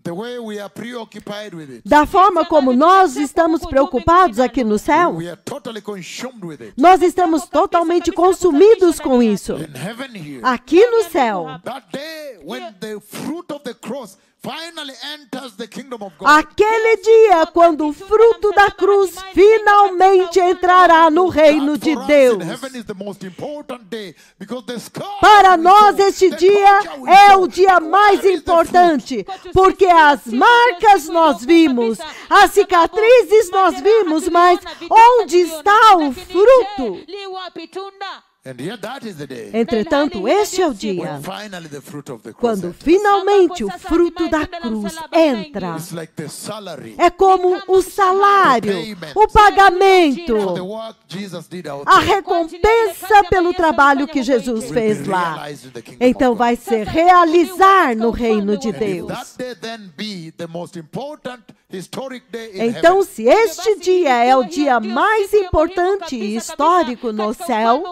The way we are preoccupied with it. Da forma como nós estamos preocupados aqui no céu? We are totally consumed with it. Nós estamos totalmente consumidos com isso. In heaven here. Aqui no céu, That day when the fruit of the cross finally enters the kingdom of God. aquele dia quando o fruto da cruz finalmente entrará no reino de For us Deus. in heaven is the most important day because the scars Para we nós, saw, este the dia culture we é saw, o dia mais where is the importante, porque as marcas nós vimos, as cicatrizes nós vimos, mas onde está o fruto? And yet that is the day Entretanto, este é o when dia finally the fruit of the cross quando enters. finalmente o fruto da cruz entra. It's like the salary É como o salário, o for the pagamento, work Jesus did out a there. recompensa pelo trabalho que Jesus Will be fez lá. realized in the kingdom Então of God. vai se realizar no reino de And if Deus. that day then be the most important historic day in Então, heaven, se este dia é o dia mais importante e histórico no céu,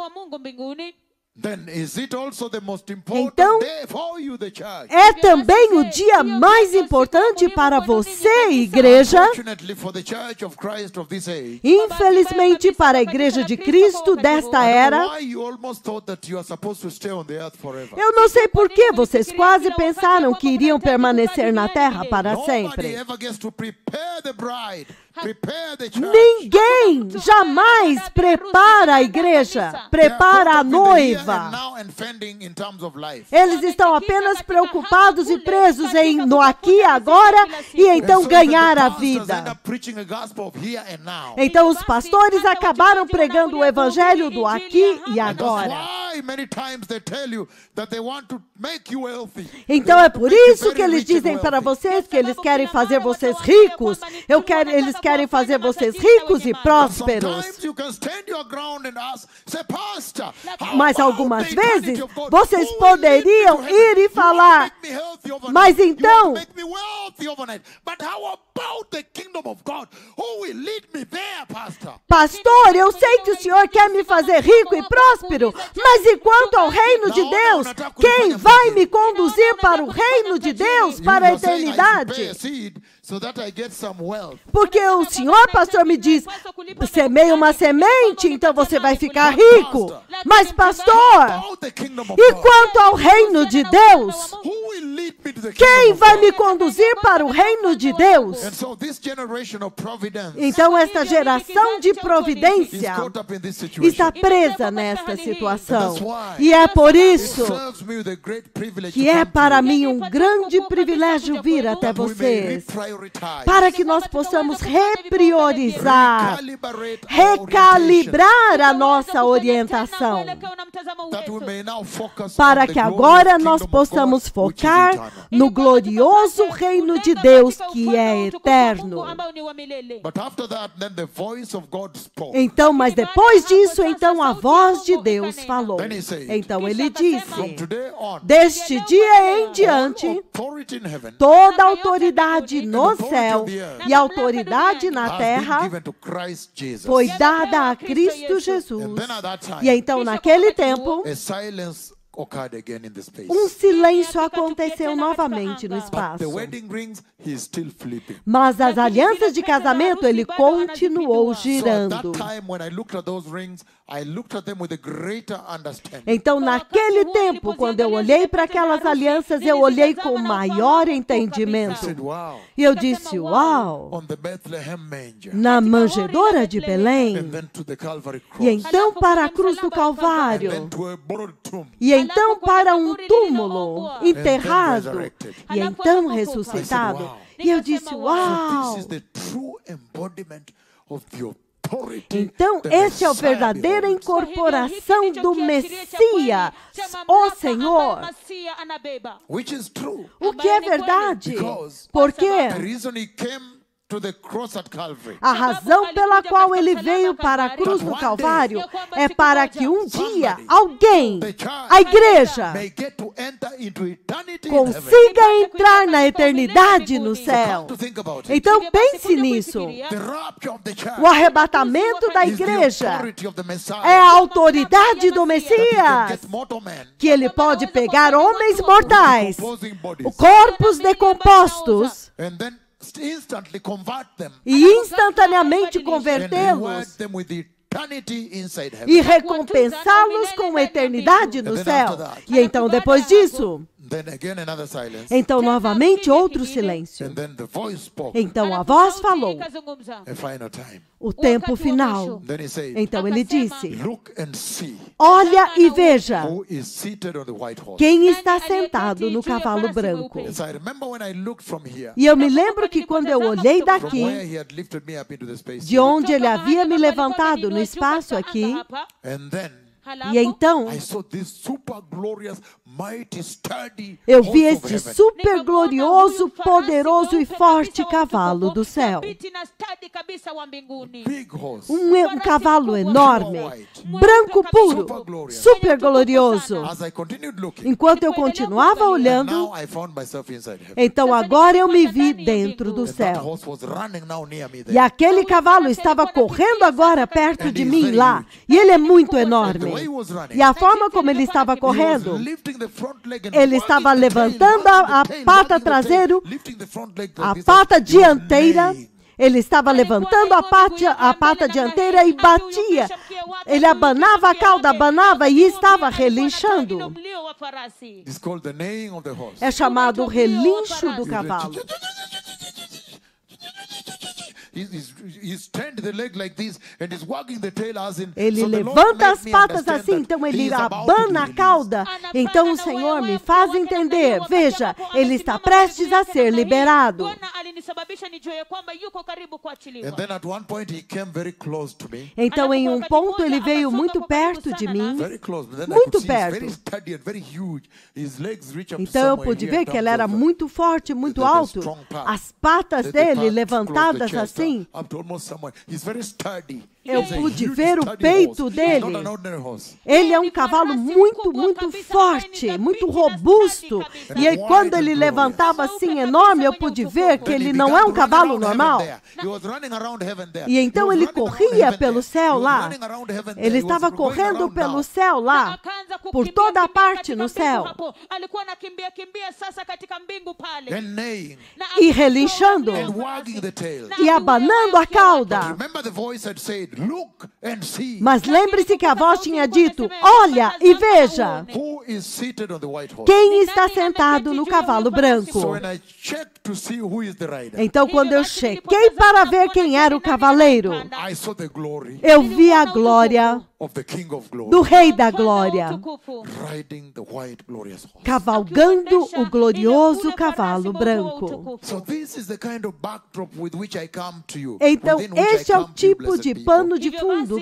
then is it also the most important Então, day for you, the church? é também o dia mais importante para você, igreja. Unfortunately for the church of Christ of this age, Infelizmente, para a igreja de Cristo desta I don't era, know why you almost thought that you are supposed to stay on the earth forever. eu não sei por que vocês quase pensaram que iriam permanecer na terra para Nobody sempre. ever gets to prepare the bride, prepare the church. Ninguém jamais prepara a igreja, They are prepara a caught up in the here noiva. and now and fending in terms of life. Eles estão apenas preocupados e presos no aqui e agora e então And so ganhar the a pastors end vida. up preaching a gospel of here and now. Então os pastores acabaram pregando o evangelho do aqui e And that's agora. why many times they tell you that they want to make you wealthy. Então They é want to por make you isso very que eles rich and dizem para wealthy. vocês que eles querem fazer vocês ricos. Eles querem fazer vocês ricos e prósperos. Sometimes you can stand your ground and ask, say, Pastor, how Mas about algumas the eternity vezes of God? vocês Who will lead me poderiam to heaven? ir e You want to falar, make me healthy overnight. mas You então, want to make me wealthy overnight. But how about the kingdom of God? Who will lead me there, Pastor? pastor, eu sei que o senhor quer me fazer rico e próspero, mas e quanto ao reino de Deus? Quem vai me conduzir para o reino de Deus, para a You're saying I should pay eternidade? a seed so that I get some wealth. Porque o senhor, pastor, me diz, semeia uma semente, então você vai ficar rico. Mas, pastor, About the kingdom of e God. quanto ao reino de Deus? Who will lead me to the Quem kingdom of vai God? me conduzir para o reino de Deus? And so this generation of providence Então, esta geração de is providência caught up in this situation. está presa nesta situação. That's why E é por It isso serves me with a great privilege que to é come to para you, mim um grande privilégio vir até that we may vocês, reprioritize, para que nós possamos repriorizar, recalibrate our orientation, recalibrar a nossa orientação, that we may now focus para on the que glorious agora kingdom nós of possamos God, which is focar eternal. no glorioso reino de Deus que é eterno. But after that, then the voice of God spoke. Então, mas depois disso, então a voz de Deus falou. Then he said, Então ele disse: from today on, deste dia em diante, authority in heaven toda autoridade no céu e autoridade na has been terra given to Christ Jesus. foi dada a Cristo Jesus. And then at that time, E então, naquele tempo, a silence occurred again in the space. silêncio aconteceu novamente no But espaço. the wedding rings, he is still flipping. Mas as alianças de casamento, ele continuou So at girando. that time, when I looked at those rings, I looked at them with a greater understanding. Então, naquele tempo, quando eu olhei para aquelas alianças, eu olhei com maior I entendimento. said, wow, E eu disse: uau! on the Bethlehem manger. Na manjedoura de And Belém. then to the Calvary cross. E então para a cruz do And then Calvário. to a borrowed tomb. E então para um túmulo enterrado. E então ressuscitado. E eu disse: So uau! this is the true embodiment of the authority. Então, the esse é a Messiah verdadeira beholds. incorporação do Messias, o Senhor. Which is true. O que é verdade? Porque The reason he came to the cross at Calvary a razão pela qual ele veio para a cruz do Calvário é para que um dia alguém, a igreja, may get to enter into eternity in heaven. consiga entrar na eternidade no céu. Come to think about it. Então pense nisso. The rapture of the church O arrebatamento da is the igreja authority of the Messiah. é a autoridade do That he can Messias, get mortal men, que ele pode pegar homens mortais, composing bodies, corpos decompostos, and then instantly convert them e instantaneamente and reward convertê-los them with eternity inside e heaven. recompensá-los com eternidade no céu. E então, depois disso, Then again another silence. então novamente outro silêncio. And then the voice spoke Então a voz falou, a final time. o tempo final. Then he said, Então ele disse: look and see olha e veja who is seated on the white horse. quem está sentado no cavalo branco. Yes, I remember when I looked from here, E eu me lembro que quando eu olhei from daqui, where he had lifted me up into the space, de onde ele havia me levantado no espaço aqui, and then e então I saw this super glorious, mighty, sturdy eu vi horse of este heaven. super glorioso, poderoso e forte cavalo do céu. Big horse. Um cavalo enorme, branco puro, super glorioso. As I continued looking, Enquanto eu continuava and olhando, now I found myself inside heaven. então agora eu me vi dentro do And that céu. horse was running now near me E there. aquele cavalo estava correndo agora perto de mim lá. E ele é muito enorme. E a forma como ele estava correndo, ele estava levantando a pata traseira, a pata dianteira. Ele estava levantando a pata dianteira e batia. Ele abanava a cauda, abanava e estava relinchando. It's called the neighing of the horse. É chamado relincho do cavalo. He's turned the leg like this and is wagging the tail as in. Ele So the Lord levanta made as me patas understand assim, that então he ele is about to abana be a released. cauda. Então o Senhor me faz entender. Veja, ele está prestes a ser liberado. And then at one point he came very close to me. Então em um ponto ele veio muito perto de mim. Very close. But then I Muito could see he's very perto. sturdy and very huge. His legs reach up Então eu somewhere pude here ver in que ele terms era of muito forte, muito the alto. strong part. As patas the dele part close levantadas the chest, assim. up to almost somewhere. He's very sturdy. Eu He's a pude huge, ver o sturdy peito horse. dele. He's not an ordinary horse. Ele é um cavalo muito, muito forte, muito robusto. E aí, quando ele levantava assim enorme, eu pude ver que Then he ele não began é to um run cavalo around heaven normal. there. He was running around heaven there. E então He was ele running around corria heaven pelo there. céu He was lá. running around heaven there. Ele He was estava going correndo around pelo now. céu lá, por toda a parte no céu, And neighing e relinchando, and wagging the tail. e abanando a cauda. Remember the voice had said, look and see Mas lembre-se que a voz tinha dito: olha e veja who is seated on the white horse. quem está sentado no cavalo branco. So when I checked to see who is the rider, Então, quando eu chequei para ver quem era o cavaleiro, I saw the glory eu vi a glória of the King of Glory do Rei da Glória, riding the white glorious horse. cavalgando o glorioso cavalo branco. So this is the kind of backdrop with which I come to you. Então, within which I este é o come to you, tipo blessed de people. pano de fundo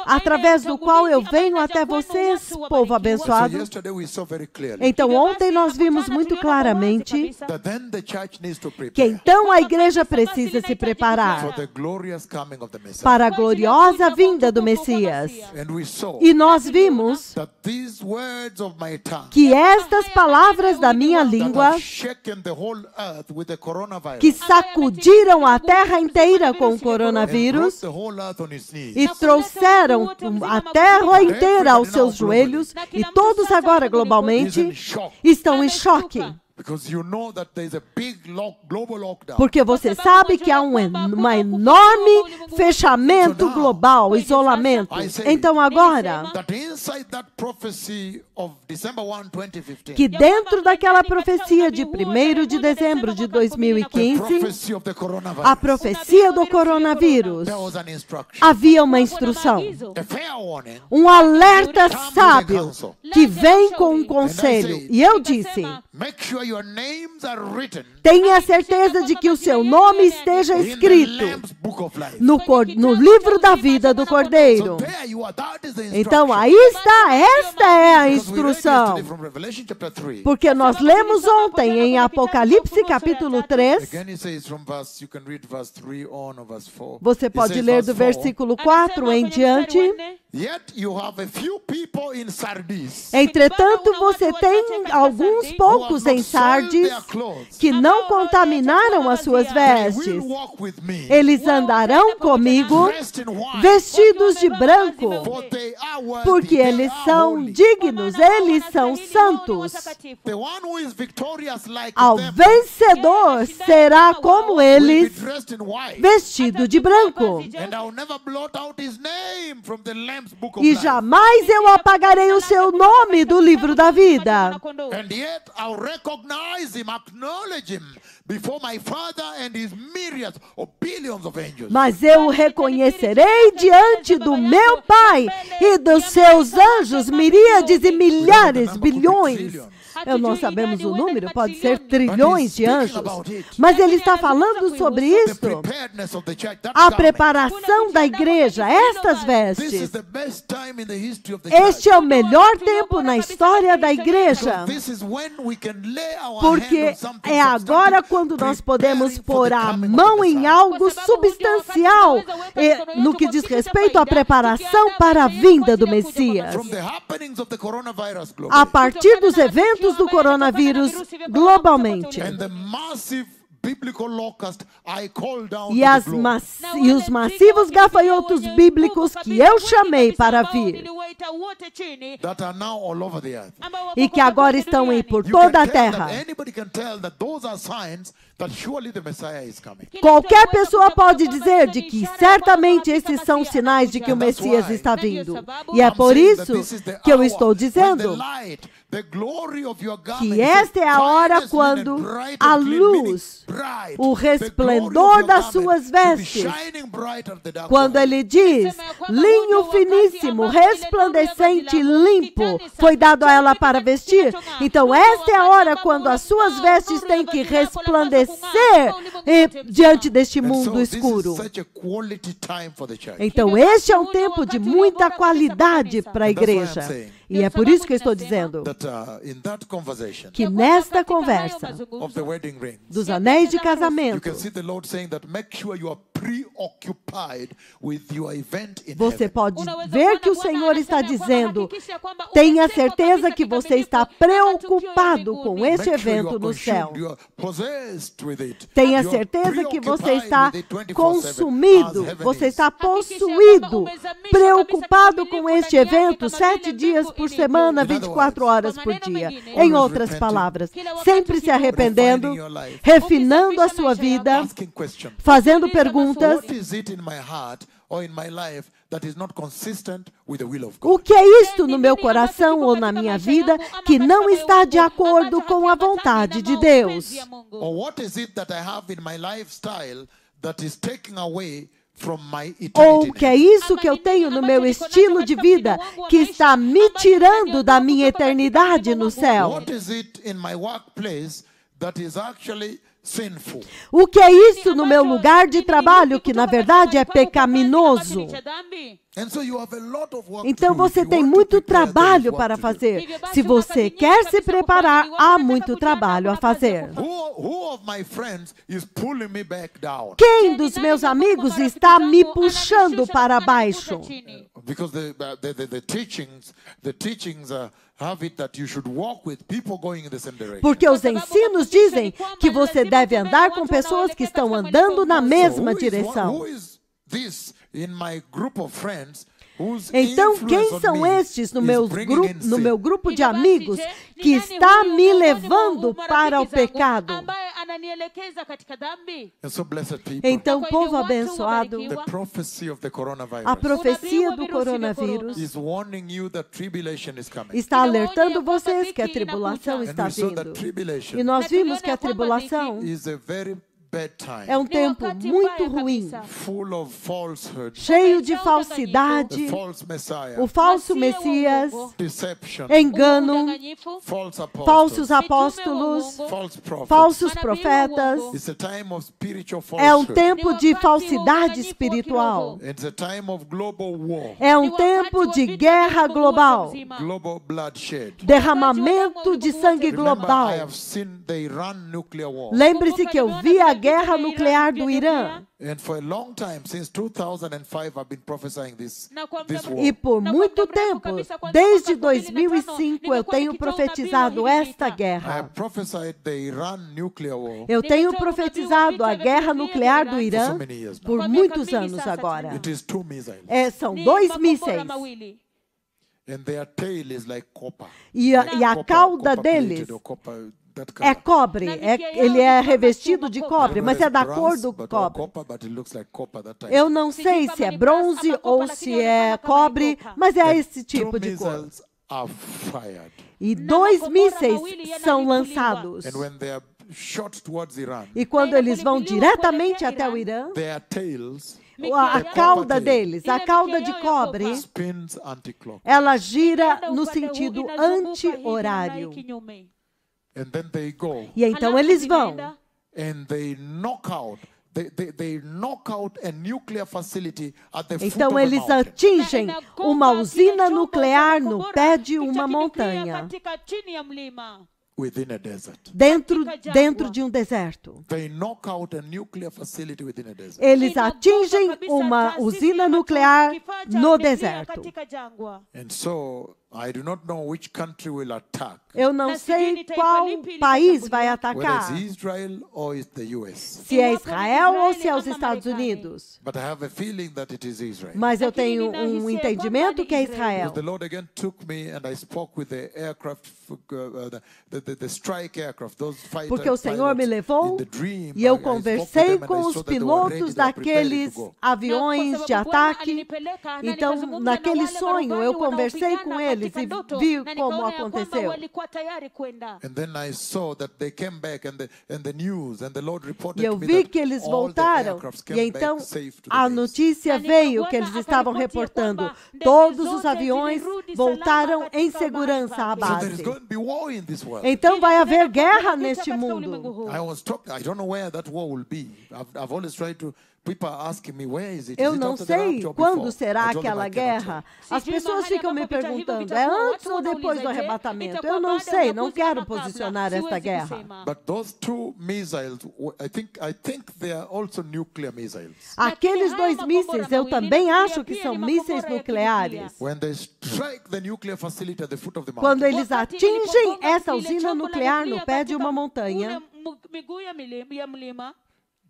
através do qual eu venho até vocês, povo So abençoado. yesterday we saw very clearly Então, ontem nós vimos muito claramente that then the church needs to que prepare então a igreja precisa se for preparar the glorious coming of the Messiah. para a gloriosa vinda do Messias. And we saw E nós vimos that these words of my tongue que estas palavras da minha that língua, have shaken the whole earth with the coronavirus que sacudiram a terra inteira com o and brought coronavírus the whole earth on its knees. e trouxeram a terra inteira aos seus joelhos, e todos agora globalmente estão em choque. Because you know that there is a big global lockdown. Porque você sabe que há uma enorme fechamento global, isolamento. Então agora, That inside that prophecy of December 1, 2015, que dentro daquela profecia de 1º de dezembro de the 2015, prophecy of the coronavirus, a profecia do coronavírus, there was an instruction, havia uma instrução, a fair warning, um alerta sábio que vem com um conselho. E eu disse: make sure your names are written tenha certeza de que o seu nome esteja in the escrito Lamb's Book of Life. no livro da vida do Cordeiro. So there you are, that is the instruction. Então aí está, esta é a Because we read instrução. yesterday from Revelation chapter 3. Porque nós lemos ontem em Apocalipse capítulo 3. Again it says from verse, you can read verse 3 on or verse 4. Você It pode says ler verse do 4, versículo 4 em diante. yet you have a few people in Sardis Entretanto, você tem alguns who poucos have em not soiled Sardes their clothes, que não contaminaram as suas they vestes. will walk with me, Eles andarão comigo dressed in white, vestidos de branco, for they are worthy, porque they eles are são holy. dignos, eles são santos. The one who is victorious like Ao them vencedor será como will be eles, dressed in white, vestido de branco. and I will never blot out his name from the Lamb's Book of E Life. jamais eu apagarei o seu nome do livro da vida. And yet I'll recognize him, acknowledge him before my Father and his myriads or billions of angels. Mas eu o reconhecerei diante do meu Pai e dos seus anjos, miríades e milhares, bilhões. Eu não sabemos o número, pode ser trilhões de anjos. Mas ele está falando sobre The isso. preparedness of the church, that A garment. preparação da igreja, estas This is vestes. the best time in the history of the church. Este é o melhor tempo na história da igreja. This is when we can lay our hand Porque on something é agora substantive, quando nós podemos preparing for pôr the a coming of mão the em Messiah. algo substancial no que diz respeito à preparação para a vinda do Messias. From the happenings of the coronavirus A globally partir dos eventos do coronavírus globalmente. and the massive biblical locust I call down E, to the globe. e os massivos gafanhotos bíblicos que eu chamei para vir That are now all over the earth. e que agora estão aí por You toda a can tell terra. that anybody can tell that those are signs that surely the Messiah is coming. Qualquer pessoa pode dizer de que certamente esses são sinais de que o Messias está vindo. E é por isso que eu estou dizendo que esta é a hora quando a luz, o resplendor das suas vestes, quando ele diz, linho finíssimo, resplandecente, limpo, foi dado a ela para vestir. Então esta é a hora quando as suas vestes têm que resplandecer diante deste mundo escuro. Então este é um tempo de muita qualidade para a igreja. E é por isso que eu estou dizendo que nesta conversa dos anéis de casamento, você pode ver que o Senhor está dizendo, tenha certeza que você está preocupado com este evento no céu. Tenha certeza que você está consumido, você está possuído, preocupado com este evento 7 dias por semana, 24 horas por dia. Em outras palavras, sempre se arrependendo, refinando a sua vida, fazendo perguntas. that is not consistent with the will of O God? que é isto no meu coração ou na minha vida que não está de acordo com a vontade de Deus? Or what is it that I have in my lifestyle that is taking away from my Ou eternity? que é isso que eu tenho no meu estilo de vida que está me tirando da minha eternidade no céu? What is it in my workplace that is actually sinful? O que é isso no meu lugar de trabalho que na verdade é pecaminoso? And so you have a lot of work Então to do. If você you tem want to muito prepare, there is trabalho work para to do. fazer. Se você quer se preparar, há muito trabalho a fazer. Who of my friends is pulling me back down? Quem dos meus amigos está me puxando para baixo? Because the teachings have it that you should walk with people going in the same direction. Porque os ensinos dizem que você deve andar com pessoas que estão andando na mesma direção. Who is this in my group of friends whose Então, quem influence on são me estes no is meu bringing in sin? grupo de amigos que está me levando para o pecado? And so, blessed people, Então, povo abençoado, the prophecy of the a coronavirus profecia do coronavírus is warning you that tribulation is coming. está alertando vocês que a tribulação And está we saw that vindo. tribulation E nós vimos que a tribulação is a very bad time, é um tempo muito ruim, full of falsehood, cheio de falsidade, the false Messiah, o falso Messias, deception, engano, false apostles, falsos apóstolos, false prophets. falsos profetas. It's a time of spiritual É um falsehood. tempo de falsidade espiritual. It's a time of global war, É um tempo de guerra global, global bloodshed. derramamento de sangue Remember, I global. have seen the Iran nuclear war. Lembre-se que eu vi a guerra nuclear do Irã. And for a long time, since 2005, I've been prophesying this war. E por muito tempo, desde 2005, eu tenho profetizado esta I guerra. have prophesied the Iran nuclear war Eu tenho profetizado a guerra nuclear do for so Irã many years now. por muitos anos agora. It is 2 missiles. São 2 mísseis. And their tail is like copper. E a Copper- cauda copper plated deles or copper, that é color. cobre. Ele é revestido de cobre, mas é da cor do But cobre. copper, but it looks like copper that time. Eu não sei se é bronze ou se é cobre, mas é esse tipo de cor. Missiles are fired. E 2 mísseis são lançados. And when they are shot towards Iran, E quando eles vão diretamente até o Irã, their tails a cauda deles, a cauda de cobre, spins anti-clock. ela gira no sentido anti-horário. And then they go E então eles vão and they knock out. They knock out a nuclear facility at the foot Então of a eles mountain. atingem uma usina nuclear no pé de uma montanha, Within a desert. dentro de um deserto. They knock out a nuclear facility within a desert. Eles atingem uma usina nuclear no deserto. And so I do not know which country will attack, Eu não sei qual país vai whether atacar, it's Israel or it's the US. se é Israel ou se é os Estados Unidos. But I have a feeling that it is Israel. Mas eu tenho um entendimento que é Israel. Because the Lord again took me and I spoke with the aircraft, the strike aircraft, those fighter Porque o Senhor me pilots levou in the dream. e eu I spoke with conversei them and I com saw os that they were ready, pilotos they were prepared daqueles to go. aviões de ataque. Então, naquele sonho, eu conversei com eles e vi como aconteceu. And then I saw that they came back and the news and the Lord reported E eu to me vi that que eles all the voltaram. aircrafts E came então back safe to the a base. notícia veio que eles estavam reportando. Todos os aviões voltaram em segurança à So there is base. going to be war in this world. Então vai haver guerra neste mundo. I don't know where that war will be. I've always tried to. People are asking me, where is it? Eu Is it não after the sei rapture or quando before? será I told them aquela I cannot guerra. tell. As pessoas ficam me perguntando, é antes ou depois do arrebatamento? Eu não sei, não quero posicionar esta guerra. But those 2 missiles, I think they are also nuclear missiles. Aqueles 2 mísseis, eu também acho que são mísseis nucleares. When they strike the nuclear facility at the foot of the Quando mountain, eles atingem essa usina nuclear no pé de uma montanha,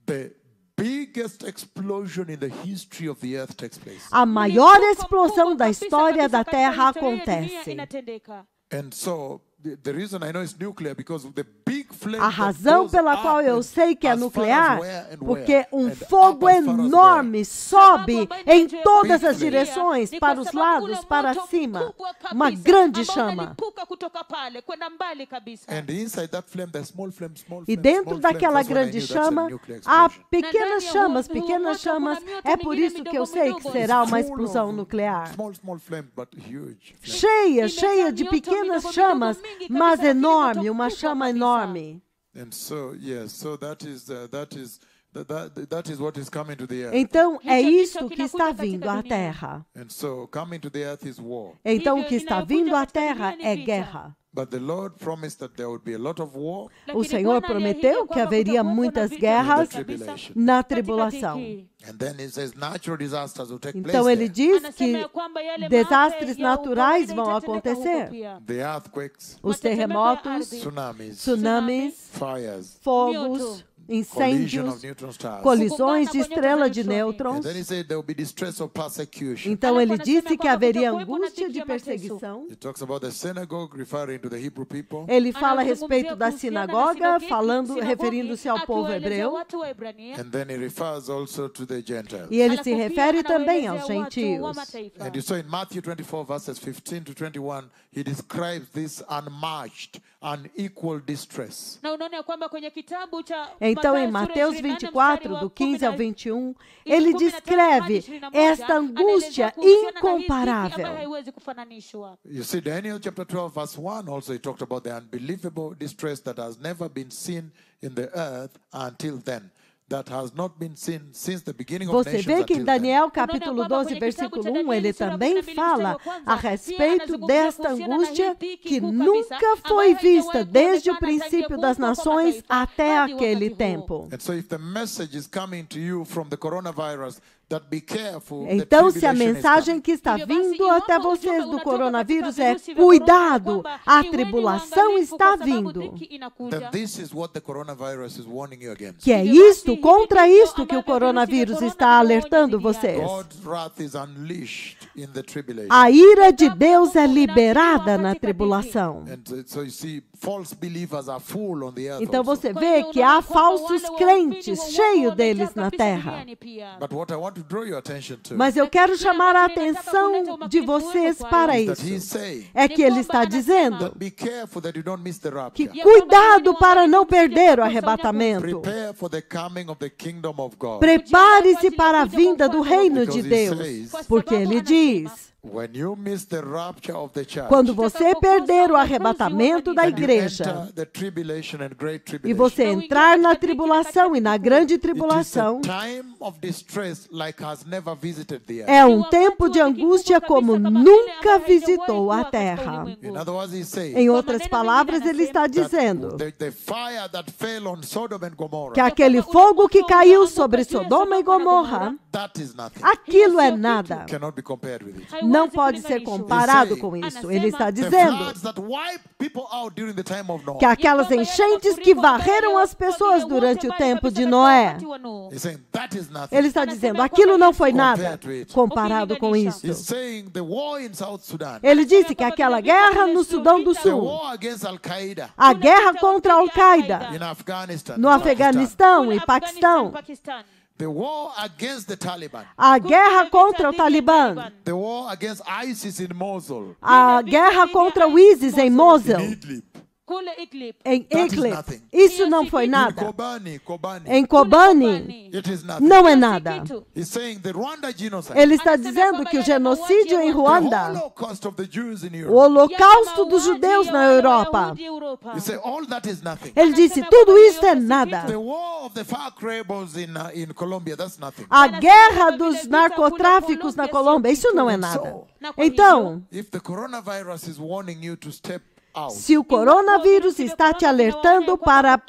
the biggest explosion in the history of the earth takes place. a maior explosão da história da Terra acontece. And so the reason I know it's nuclear because the big flame A razão that goes pela qual up eu and sei que é as far as nuclear, where and porque where, um and fogo up as far as enorme sobe em todas Big as flame. direções, Ni para kwa os sababu lados, ule para moto cima. mkubwa kabisa, Uma grande ambao chama. unalipuka kutoka pale kwenda mbali kabisa. And inside that flame, there's small flame, small E flame, dentro small flame. daquela That's when I grande knew that's a chama, nuclear há explosion. pequenas chamas, ndani ya pequenas huo moto chamas. kuna mioto É por mingine isso que eu midogo sei que midogo. será uma Full explosão of nuclear. Small flame, but huge flame. Cheia, Imejaa cheia de mioto pequenas midogo chamas, midogo mingi mas kabisa, lakini enorme, moto uma mkubwa chama kabisa. enorme. And so, yes, so that is what is coming to the earth. Então, é Isso isto que que inakuja está katika vindo à dunia. Terra. And so coming to the earth is war. Então, o Hivyo que está inayokuja vindo à katika Terra dunia ni é vita. guerra. But the Lord promised that there would be a lot of war O Lakini Senhor Bwana aliahidi prometeu que kwamba haveria kutakuwepo na muitas vita guerras kabisa tribulation. na katika tribulação. dhiki. And then it says natural disasters will take Então, place ele there. diz Anasema que ya kwamba yale desastres maafa ya naturais ukawaida vão itatendeka huko acontecer. pia. The earthquakes, Os Matetemeko ya terremotos, ardhi, tsunamis, tsunamis, fires, fogos, Mioto. collision incêndios, of neutron stars. colisões de Kugongana kwa estrela nyota de za neutroni. And nêutrons. then he said there will be distress of persecution. Então, Alafu ele anasema disse que kwamba haveria kutakuwepo na angústia dhiki de ya mateso. perseguição. He talks about the synagogue, referring to the Hebrew people. Ele fala a Anazungumzia respeito da kuhusiana na sinagoga, sinagogi, referindo-se ao povo akiwaelezea hebreu. watu wa Ebrania. And then he refers also to the Gentiles. E ele Alafu se pia refere também aos anawaelezea watu wa gentios. mataifa. And you saw in Matthew 24, verses 15 to 21, he describes this unmatched, unequal distress. Na unaona ya kwamba kwenye kitabu cha Então, em Mathayo Mateus sura ya 24, do 15 ao 20, 21, ele descreve esta angústia incomparável. haiwezi kufananishwa. You see, Daniel chapter 12, verse 1, also he talked about the unbelievable distress that has never been seen in the earth until then. That has not been seen since the beginning of Você nations vê que em until then. Daniel capítulo 12, versículo 1, ele também fala a respeito desta angústia que nunca foi vista desde o princípio das nações até aquele tempo. And so if the message is coming to you from the coronavirus, that be careful, the Então, se a tribulation is mensagem coming. que está vindo até vocês do coronavírus é cuidado, a tribulação está vindo. Then this is what the coronavirus is warning you against. Que é isto, contra isto que o coronavírus está alertando vocês. God's wrath is unleashed in the tribulation. A ira de Deus é liberada na tribulação. And so you see, false believers are full on the earth Então also. você vê que há falsos crentes, cheio deles na terra. But what I want to draw your attention to Mas eu quero chamar a atenção de vocês para is that isso. he's saying É que ele está dizendo that be careful that you don't miss the que rapture. cuidado para não perder o arrebatamento. Prepare for the coming of the kingdom of God. Prepare-se para a vinda do reino de Because he Deus, says, porque ele diz: when you miss the rapture of the church, quando você perder o arrebatamento da and you igreja enter the tribulation and great e tribulation, você entrar na tribulação e na grande tribulação, it is a time of distress like has never visited the earth. é um tempo de angústia como nunca visitou a terra. In other words, he's saying Em outras palavras, ele está dizendo the fire that fell on Sodom and Gomorrah, que aquele fogo que caiu sobre Sodoma e Gomorra, that is nothing. aquilo é nada. Cannot be compared with it. Não pode ser comparado com isso. Ele está The dizendo floods that wiped people out during the time of Noah. que aquelas enchentes que varreram as pessoas durante o tempo de Noé, He's saying that is nothing. ele está dizendo, aquilo não foi nada comparado com isso. He's saying the war in South Sudan, Ele disse que aquela guerra no Sudão do the Sul, war against Al-Qaeda a guerra contra a Al-Qaeda in Afghanistan, no Afeganistão e Paquistão, the war against the Taliban, a guerra contra o Talibã, the war against ISIS in Mosul, a guerra contra o ISIS em Mosul, Idlib, em That is Idlib. nothing. Isso não foi in nada. Kobani, Em Kobani, it is nothing. não é nada. He's saying the Rwanda genocide, Ele está dizendo que o genocídio em the Ruanda, Holocaust of the Jews in o Europe, holocausto dos judeus na Europa, you say all that is nothing. ele disse, tudo isso é nada. The war of the FARC rebels in Colombia, that's nothing. A guerra dos narcotráficos na Colômbia, isso não é nada. Então, If the coronavirus is warning you to step out, se o coronavírus está te alertando para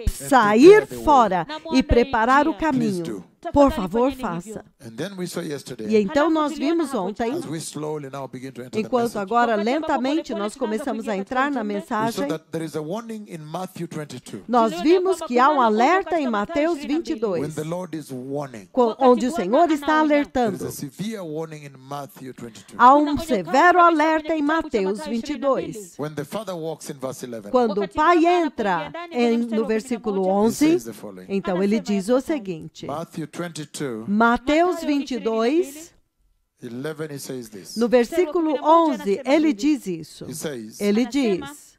sair fora e preparar o caminho, Por favor, faça. And then we saw E yesterday, então nós vimos ontem, as we slowly now begin to enter the enquanto message, agora lentamente nós começamos a entrar na we saw mensagem, that there is a warning in Matthew 22. nós vimos que há um alerta em Mateus When 22, the Lord is warning, onde o Senhor está there is alertando. a severe warning in Matthew 22. Há um severo alerta em Mateus 22. When the Father walks in verse 11, Quando o Pai entra no versículo he 11, says the following. então ele diz o seguinte. Matthew 22, Mateus 22, 11, he says this. no versículo 11, ele diz isso. He says, Ele diz: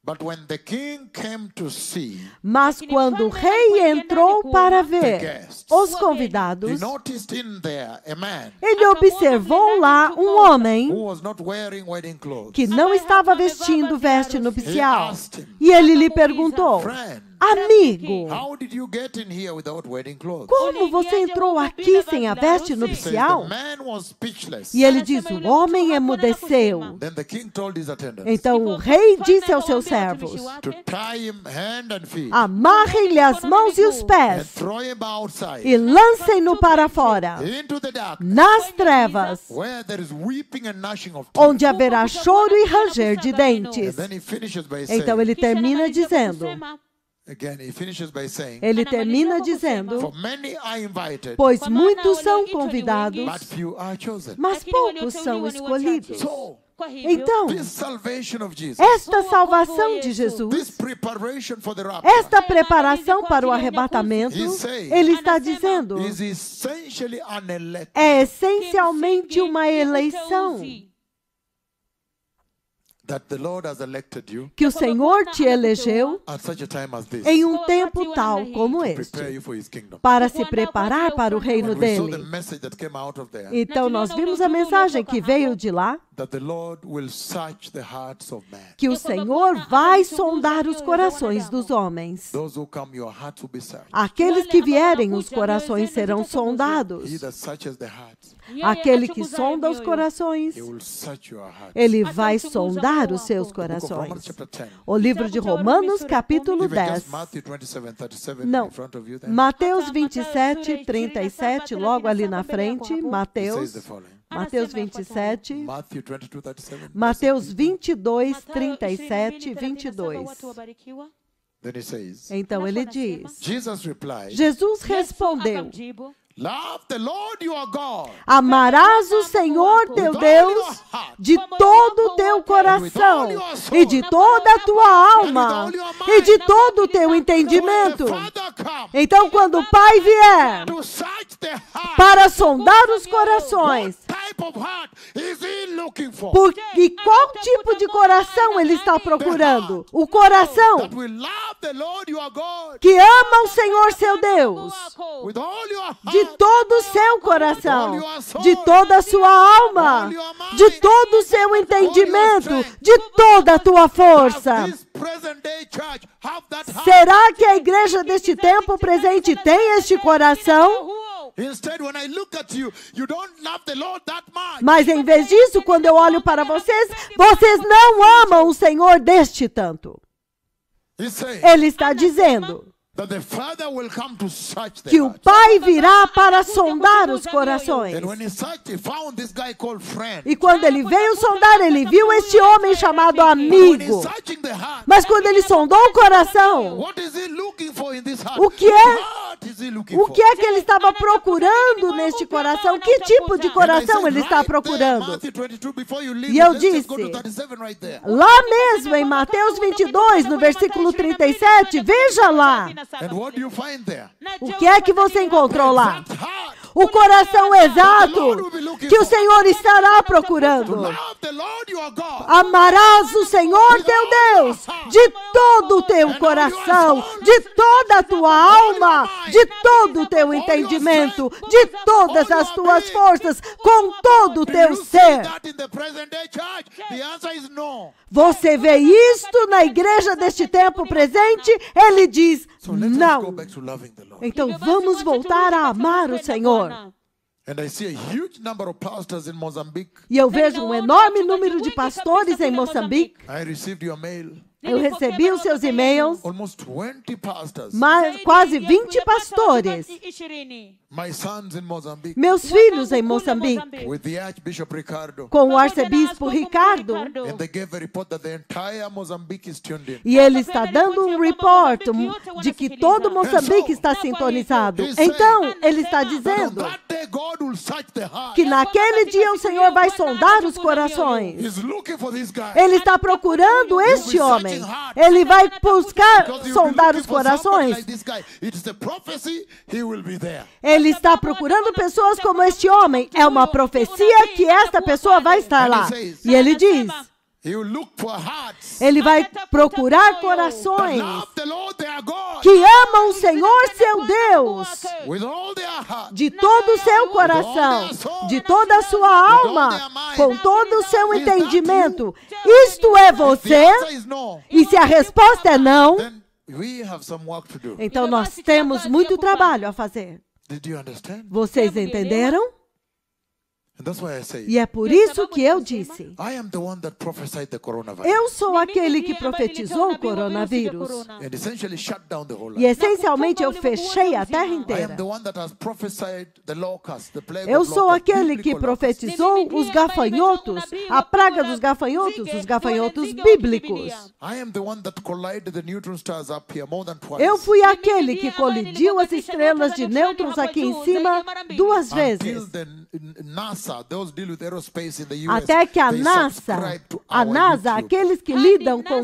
but when the king came to see mas quando o rei entrou para the ver guests, os he convidados, noticed in there a man ele observou lá um homem who was not wearing wedding clothes. que não estava vestindo veste He nupcial. asked him, E ele lhe perguntou: friend, amigo, how did you get in here without wedding clothes? como você entrou aqui sem a veste He says, the nupcial? man was speechless. E ele diz: o homem emudeceu. Then the king told his attendants Então o rei disse aos seus servos: to tie him hand and feet amarrem-lhe as mãos e os and pés throw him outside e lancem-no para fora, into the darkness nas trevas, where there is weeping and gnashing of teeth. onde haverá choro e ranger de And dentes. then he finishes by saying, Então ele termina dizendo, ele termina dizendo, for many are invited, pois muitos são convidados, but few are chosen. mas poucos são escolhidos. So, Então, this salvation of Jesus, esta salvação de this Jesus, preparation for the rapture, esta preparação para o arrebatamento, ele está dizendo, is essentially an elect. é essencialmente uma eleição. That the Lord has elected you Que o Senhor te elegeu at such a time as this em um tempo tal como to prepare este, you for His kingdom. para se preparar para o reino And we saw the dele. message that came out of there, Então, nós vimos a mensagem que veio de lá, that the Lord will search the hearts of man. que o Senhor vai sondar os corações dos homens. Those who come, your hearts will be searched. Aqueles que vierem, os corações serão He sondados. that searches the hearts, Aquele que sonda os corações, He will search your hearts. ele vai sondar os seus The book of Romans corações. chapter 10. O livro de Romanos, capítulo Even 10. just Matthew 27, 37 Não. in front of you there. Mateus 27, 37, logo ali na frente, It says Mateus, the following. Mateus 27, Matthew 22, 37. Mateus 22, 37, 22. Then he says, Então ele diz, Jesus replied, Jesus respondeu, love the Lord your God amarás o Senhor teu Deus de todo o teu coração e de toda a tua alma e de todo o teu entendimento. Então, quando o Pai vier to search the heart. para sondar os corações, Type of heart is He looking for? e qual tipo de coração ele está procurando? O coração That will love the Lord your God que ama o Senhor seu Deus with all your heart, de todo o seu coração, de toda a sua alma, de todo o seu entendimento, de toda a tua força. This present day church have that heart. Será que a igreja deste tempo presente tem este coração? Instead, when I look at you, you don't love the Lord that much. Mas em vez disso, quando eu olho para vocês, vocês não amam o Senhor deste tanto. He's saying Ele está dizendo that the Father will come to search the que o heart. Pai virá para sondar os corações. And when he searched, he found this guy called friend. E quando ele veio sondar, ele viu este homem chamado But when he's amigo. searching the heart, Mas quando ele sondou o coração, what is he looking for in this heart? O que é- What heart is he looking o for? que é que ele estava procurando neste coração? Que tipo de coração ele está procurando? E eu disse, lá mesmo em Mateus 22, no versículo 37, veja lá. And what do you find there? O que é que você encontrou lá? That heart. O coração exato que o Senhor estará procurando. Love the Lord your God. Amarás o Senhor teu Deus de todo o teu coração, de toda a tua alma, de todo o teu entendimento, de todas as tuas forças, com todo o Do teu you see ser. that in the present day church? The answer is no. Você vê isto na igreja deste tempo presente? Ele diz, So let us go não. back to loving the Lord. Então vamos voltar a amar o Senhor. And I see a huge number of pastors in Mozambique. E eu vejo um enorme número de pastores em Moçambique. I received your mail. Eu recebi os seus e-mails, almost 20 pastors, quase 20 pastores, my sons in Mozambique, meus filhos em Moçambique, with the Archbishop Ricardo, com o arcebispo Ricardo, and they gave a report that the entire Mozambique is tuned in. e ele está dando um report de que todo Moçambique está sintonizado. Então, ele está dizendo That day God will search the heart. que naquele dia o Senhor vai sondar os corações. He's looking for this guy. Ele está procurando este homem. Ele vai buscar Because he'll be sondar looking os for somebody corações. like this guy. It's a prophecy, he will be there. Ele está procurando pessoas como este homem. É uma profecia que esta pessoa vai estar lá. E ele diz, He will look for hearts ele vai procurar that corações love the Lord their God que amam o Senhor seu Deus with all their heart. de todo o seu coração, de toda a sua alma, com todo o seu entendimento. Isto é If the você? answer is no, E se a resposta é não, then we have some work to do. então nós temos muito trabalho a fazer. Did you understand? Vocês entenderam? And that's why I say, E é por isso que eu disse, I am the one that prophesied the coronavirus eu sou aquele que profetizou o coronavírus. and essentially shut down the whole E land. essencialmente eu fechei a terra I am inteira. the one that has prophesied the locust, the plague Eu of sou locusts, aquele que biblical locusts. profetizou os gafanhotos, a praga dos gafanhotos, os gafanhotos bíblicos. I am the one that collided the neutron stars up here more than twice. Eu fui aquele que colidiu as estrelas de nêutrons aqui em cima 2 Until vezes. the NASA, those deal with aerospace in the US, Até que a they NASA, subscribe to our YouTube. aqueles que lidam com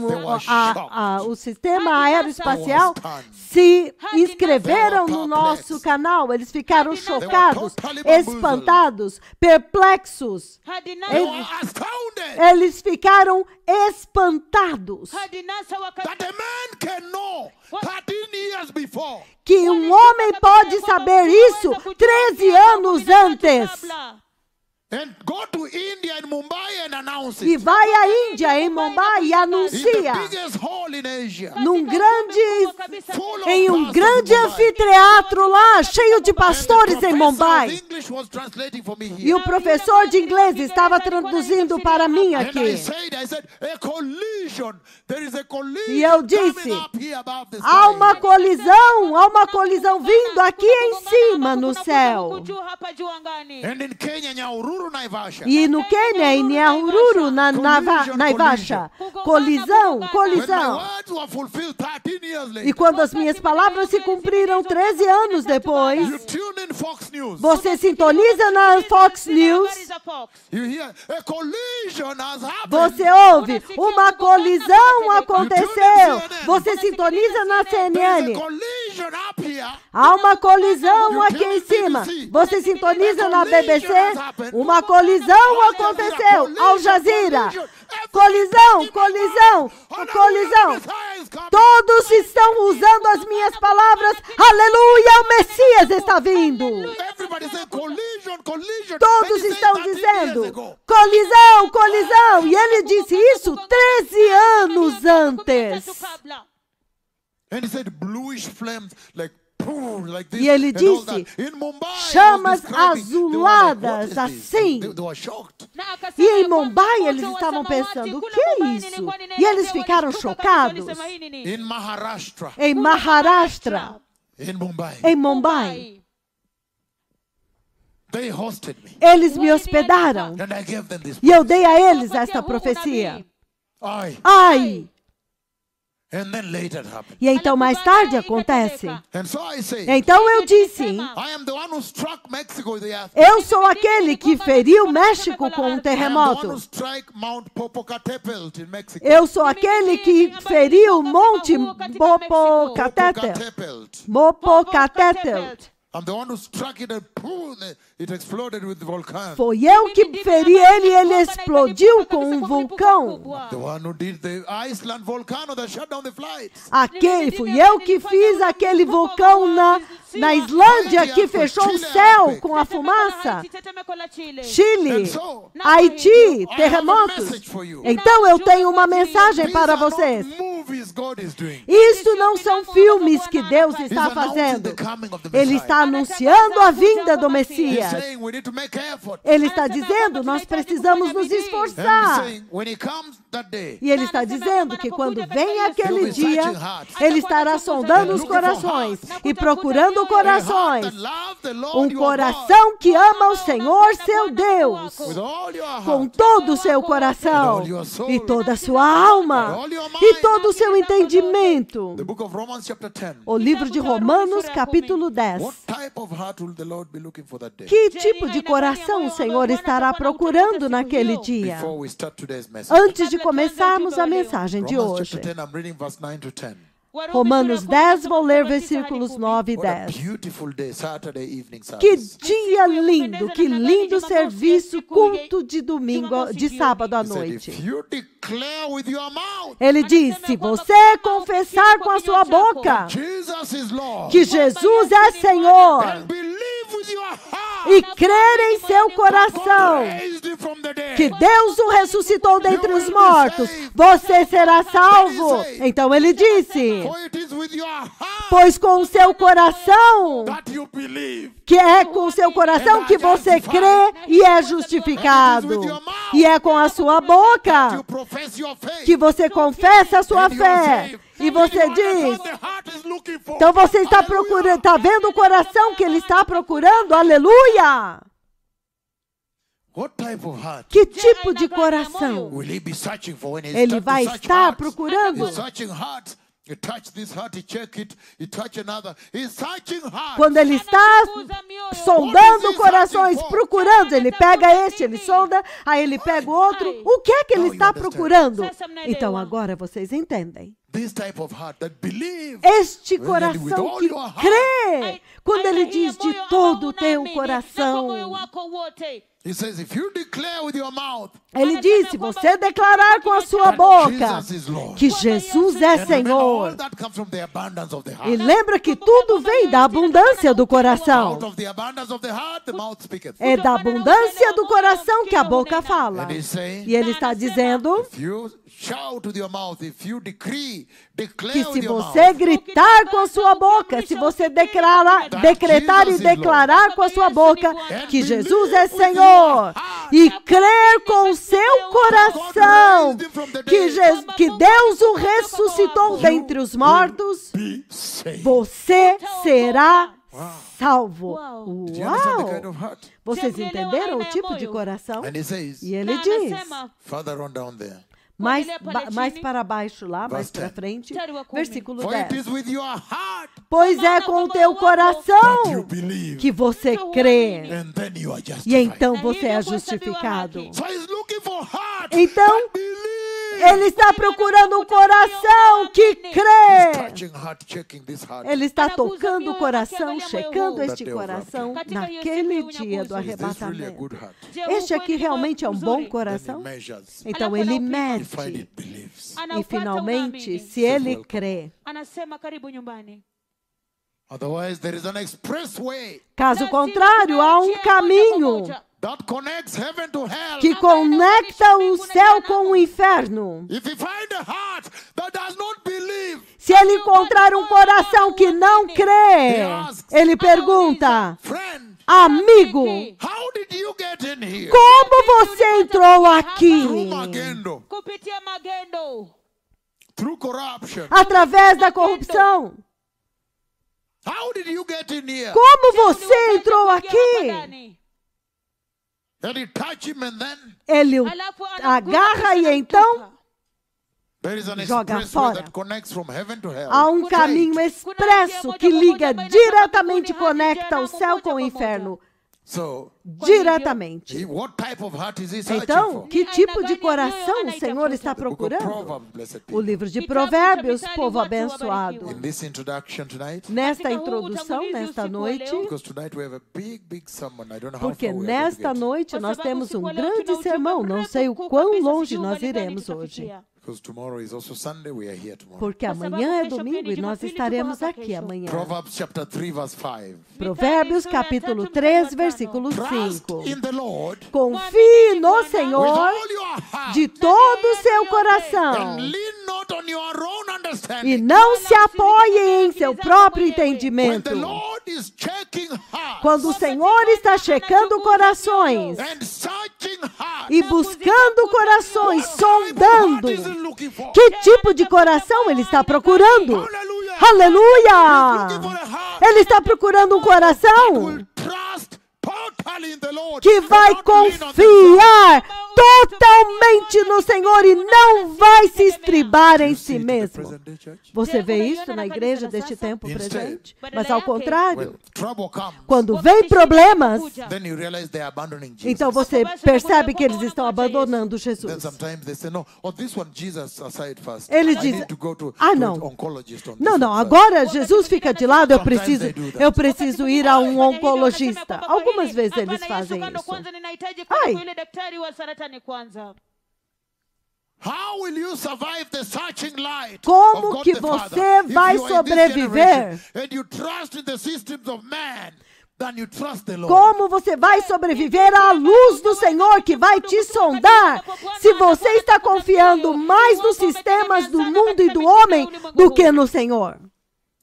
o sistema aeroespacial, se inscreveram no nosso canal. Eles ficaram chocados, espantados, perplexos. They were astounded Eles ficaram espantados that a man can know 13 years before. que um homem pode saber isso 13 anos antes. And go to India and Mumbai and announce E it. vai à Índia, em Mumbai, e In the anuncia biggest hall in Asia. Full of em um pastors grande in Mumbai. anfiteatro lá, cheio de And the pastores em professor Mumbai. of English was translating for me E here. o professor de inglês estava traduzindo para mim And I aqui. said, a collision. There is a collision E eu disse, coming up here above the há uma sky. colisão vindo aqui em cima no céu. And in Kenya, Nyahururu, Naivasha. E no Quênia, em Nyahururu, Naivasha. Colisão. When my words were fulfilled 13 years later. E quando as minhas palavras se cumpriram 13 anos depois, You tune in Fox News. você sintoniza na Fox News, You hear a collision has happened. você ouve, uma colisão aconteceu. Você sintoniza na There is a CNN, collision up here. há uma colisão aqui em cima. Você sintoniza na BBC, uma colisão aconteceu. Al Jazeera, colisão. Todos estão usando as minhas palavras. Aleluia, o Messias está vindo. Everybody say collision. Todos And he estão said 13 dizendo, years ago. colisão. E ele disse isso 13 anos antes. And he said bluish flames like this. E ele and all disse, that. In Mumbai, he chamas was describing, they were like, azuladas, "What is this?" assim. They were shocked. E em Mumbai eles estavam pensando, o que é isso? E eles ficaram chocados. In Maharashtra, Em Maharashtra, in Mumbai, em Mumbai, they hosted me. eles me hospedaram. And I gave them this. E eu dei a eles esta profecia. Ai! And then later it happened. E então mais tarde acontece. And so I say, Então eu disse, I am the one who struck Mexico with the earthquake. eu sou aquele que feriu o México com um I am the one who terremoto. struck Mount Popocatépetl in Mexico. Eu sou aquele que feriu o Monte Popocatépetl. I'm the one who struck it and boom, it exploded with the volcano. Foi eu que feri ele e ele explodiu com um vulcão. The one who did the Iceland volcano that shut down the flights. Fui eu que fiz aquele vulcão na Islândia que fechou o céu com a fumaça. Chile, Haiti, terremotos. Então eu tenho uma mensagem para vocês. God is doing. Isso não são filmes que Deus He's está announcing fazendo. the coming of the Ele Messiah. está anunciando a vinda do He's Messias. saying we need to make effort. Ele está dizendo, nós precisamos nos And he's esforçar. saying when he comes that day, E ele está dizendo que quando vem aquele dia, ele estará sondando os corações e procurando corações. Um coração que ama o Senhor, seu Deus, with all your com heart, todo o seu coração e toda a sua alma e todo o seu entendimento. the book of Romans chapter 10. O livro de Romanos, capítulo 10. What type of heart will the Lord be looking for that day? Que tipo de coração o Senhor estará procurando naquele dia? Before we start today's message. Antes de começarmos a mensagem de Romans hoje. chapter 10, I'm reading verse 9 to 10. Romanos 10, vou ler versículos 9 e What a 10. beautiful day, Saturday evening Que service. dia lindo, que lindo serviço, culto de domingo, de sábado à He said, noite. if you declare with your mouth Ele diz, se você confessar com a sua boca Jesus is Lord que Jesus é Senhor and believe with your heart e crer em seu coração raised him from the dead, que Deus o ressuscitou dentre os mortos, você será salvo. Então ele disse, for it is with your heart pois com o seu coração, that you believe. que é com o seu coração que você crê e é justificado, e é com a sua You boca profess your faith. que você confessa a sua fé, e você diz, então você está procurando, está vendo o coração que ele está procurando? Aleluia! What type of heart Que tipo de coração will he be searching for when he ele starts vai to search estar hearts? procurando? He's searching hearts. You touch this heart, you check it, you touch another. He's searching hearts. Quando ele está sondando corações, procurando, ele pega este, ele sonda, aí ele pega o outro. O que é que ele está procurando? Então agora vocês entendem. This type of heart that believe. Este coração que crê, quando ele diz de todo o teu coração. He says, if you declare with your mouth Ele diz, se você declarar com a sua boca Jesus is Lord, que Jesus é and remember, all Senhor. that comes from the abundance of the heart. E lembra que tudo vem da abundância do Out coração. of the abundance of the heart, the mouth speaketh. É da abundância do coração que a boca fala. And he's saying, E ele está dizendo if you shout with your mouth, if you decree, declare que with se your você mouth, gritar com a sua boca, se você decretar e declarar com a sua boca que Jesus é Senhor, e crer com o seu coração que Deus o ressuscitou dentre os mortos, be saved. você será salvo. Do you understand the kind Uau! of heart? Vocês entenderam o tipo de coração? And he says, E ele diz, further on down there, mais para baixo lá, mais Verse para 10. frente, versículo for it 10. is with your heart Pois é com o teu that you coração believe, que você crê, and then you are e justified. então você é justificado. So he's looking for heart Então, that believe. ele está procurando um coração que crê. Touching heart, checking this heart. Ele está tocando o coração, checando este coração naquele dia do Is this really a arrebatamento. good heart? Este aqui realmente é um bom Then he coração? measures. Então ele He find mede it believes. e finalmente, se ele crê, Anasema karibu nyumbani. Otherwise, there is an expressway caso contrário, há um caminho that connects heaven to hell. que conecta o céu com o inferno. If you find a heart that does not believe, Se ele encontrar um coração que não crê, ele pergunta, friend, amigo, how did you get in here? como você entrou aqui? Through magendo, Kupitia magendo. through corruption. Através da corrupção. How did you get in here? Como você entrou aqui? Then you touch him and then Ele o agarra e então there is an joga expressway fora. that connects from heaven to hell. há um caminho expresso que liga diretamente, conecta o céu com o inferno. So, Diretamente. what type of heart is he searching Então, for? que tipo de coração o Senhor está The book of procurando? Proverbs, blessed O people. livro de Provérbios, povo abençoado. In this introduction tonight, Nesta introdução, nesta noite, because tonight we have a big sermon. I don't know how porque far we are going to nesta get. noite nós temos um grande sermão, não sei o quão longe nós iremos hoje. Because tomorrow is also Sunday, we are here tomorrow. Porque amanhã é domingo e nós estaremos aqui amanhã. Proverbs chapter 3 verse 5. Provérbios capítulo 3, versículo Trust 5. in the Lord Confie no with Senhor all your heart de todo o seu and coração lean not on your own understanding. E não se apoie em seu próprio When entendimento. the Lord is checking hearts Quando o Senhor está checando corações and searching hearts, e buscando corações, what type of heart sondando is he looking for? que tipo de coração ele está procurando. Hallelujah. Aleluia! Looking for a heart Ele está procurando um that coração will trust totally in the Lord que and vai not lean on themselves. confiar totalmente no Senhor e não vai se estribar em You si see it in the mesmo. present day church? Você vê isso na igreja deste tempo Instead, presente? Mas ao contrário, When trouble comes, quando vem problemas, then you realize they're abandoning Jesus. então você percebe que eles estão abandonando Then Jesus. sometimes they say, no, oh, this one, Jesus aside first. Eles I dizem, need to go to não. an oncologist on Não, this não, one first." agora Jesus fica de lado, Sometimes they do that. eu preciso ir a um oncologista. Algumas vezes eles fazem isso. Ai. How will you survive the searching light Como of God que the você Father vai if you are in this sobreviver? generation and you trust in the systems of man than you trust the Lord? Como você vai sobreviver à luz do Senhor que vai te sondar se você está confiando mais nos sistemas do mundo e do homem do que no Senhor?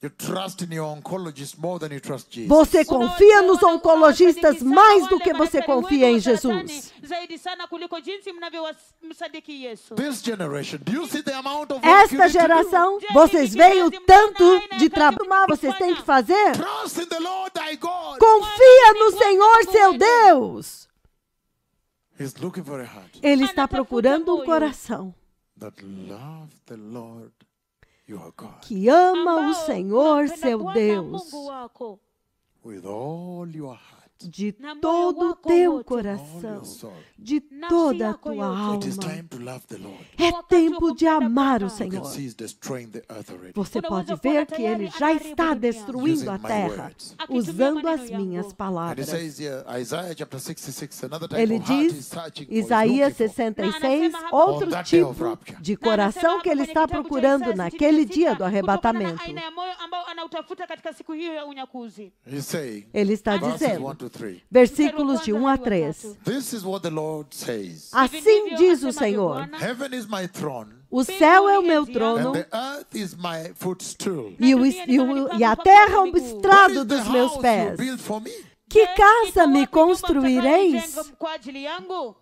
You trust in your oncologist more than you trust Jesus. Você confia nos oncologistas mais do que você confia em Jesus. This generation, do you see the amount of work you Esta need to do? geração, vocês veem o tanto de trabalho que vocês têm que fazer? Trust in the Lord thy God. Confia no Senhor, seu Deus. He's looking for a heart Ele está procurando um coração that love the Lord your God que ama o Senhor, seu Deus, with all your heart, de todo o teu all your coração, soul. de toda a tua alma. It is time to love the Lord. É tempo de amar o You can Senhor. see he's destroying the earth already. Você pode ver que ele já está destruindo a terra, usando as minhas And it palavras. says here, Isaiah chapter 66, another type Ele of heart he's diz, searching for, Isaías he's looking for. 66, outro On that day of tipo rapture. de coração que ele está procurando naquele dia do arrebatamento. He's saying, Ele está verses dizendo, 1 to 3. versículos de 1 a 3. This is what the Lord says. Assim diz o Senhor: Heaven is my throne, o céu é o meu and trono the earth is my footstool. e a terra é o Where estrado is the dos meus house pés. you built for me? Que casa me construireis?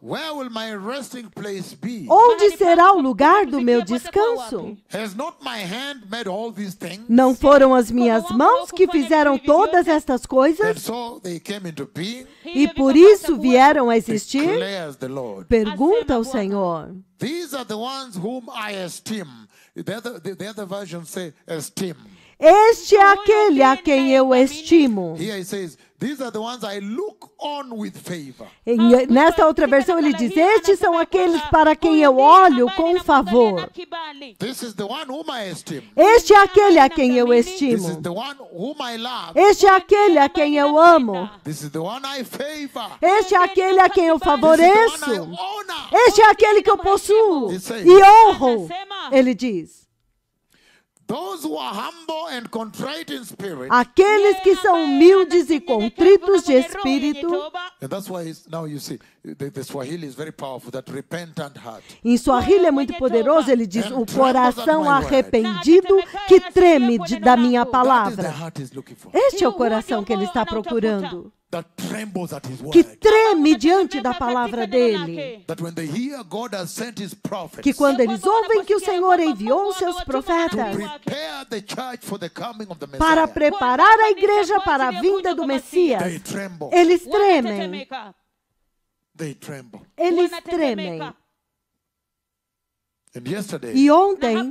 Where will my resting place be? Onde será o lugar do meu descanso? Has not my hand made all these things? Não foram as minhas mãos que fizeram todas estas And coisas so they came into being, e por isso vieram a existir? declares the Lord. Pergunta ao Senhor. These are the ones whom I esteem. The other version say esteem. Este é aquele a quem eu estimo. Here he says, these are the ones I look on with favor. Nesta outra versão ele diz, estes são aqueles para quem eu olho com favor. This is the one whom I esteem. Este é aquele a quem eu This is estimo. the one whom I love. Este é aquele a quem eu amo. This is the one I favor. Este é aquele a quem eu This is the favoreço. one I honor. Este é aquele que eu possuo e honro. Ele diz, Those who are humble and contrite in spirit. aqueles que são humildes e contritos de espírito. And that's why now you see, the Swahili is very powerful, that repentant heart. Em Swahili é muito poderoso, ele diz, o coração arrependido que treme da minha That is the palavra. heart he's looking for. Este é o coração que ele está procurando, That trembles at his que word. treme diante da palavra dele. That when they hear God has sent his prophets Que quando eles ouvem que o Senhor enviou os seus to profetas prepare the church for the coming of the para Messiah, preparar a igreja para a vinda do they Messias, tremble. eles tremem. They tremble. Eles tremem. And yesterday, E ontem,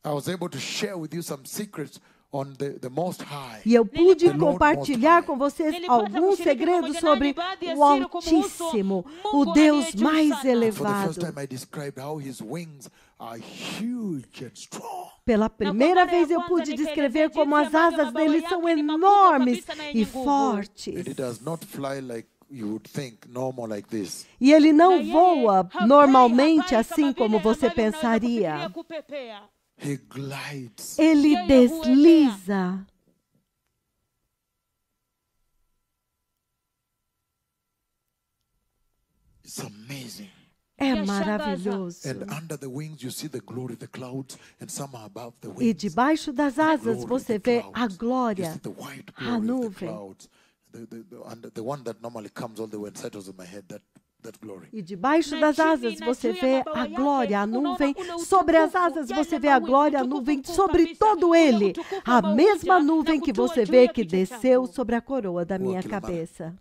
I was able to share with you some secrets on the Most High. eu pude The Lord compartilhar Most com vocês alguns segredos sobre o Altíssimo, o Deus mais For the first elevado. time, I described how his wings are huge and strong. Pela primeira vez eu pude descrever como as asas dele são enormes e And fortes. it does not fly like you would think, normal like this. E ele não voa normalmente assim como você pensaria. He glides. Ele desliza. It's amazing. É yashangaza. maravilhoso. And under the wings you see the glory, the clouds, and some are above the E wings. debaixo das asas Glory, você the vê clouds. a You glória, see the white a glory of the nuvem. clouds. The one that normally comes all the way and settles on my head, that glory. E debaixo Na das chini, asas na você juu ya vê mabawa a yake, glória, a unaona nuvem. ule Sobre as utukufu, asas yale você vê a mawingu, glória, a utukufu nuvem. mkuu Sobre kabisa, todo ule ele, utukufu a ambao mesma huja nuvem na que kutua você juu vê ya que kichwa desceu changu. sobre a coroa da minha Kila mara. cabeça.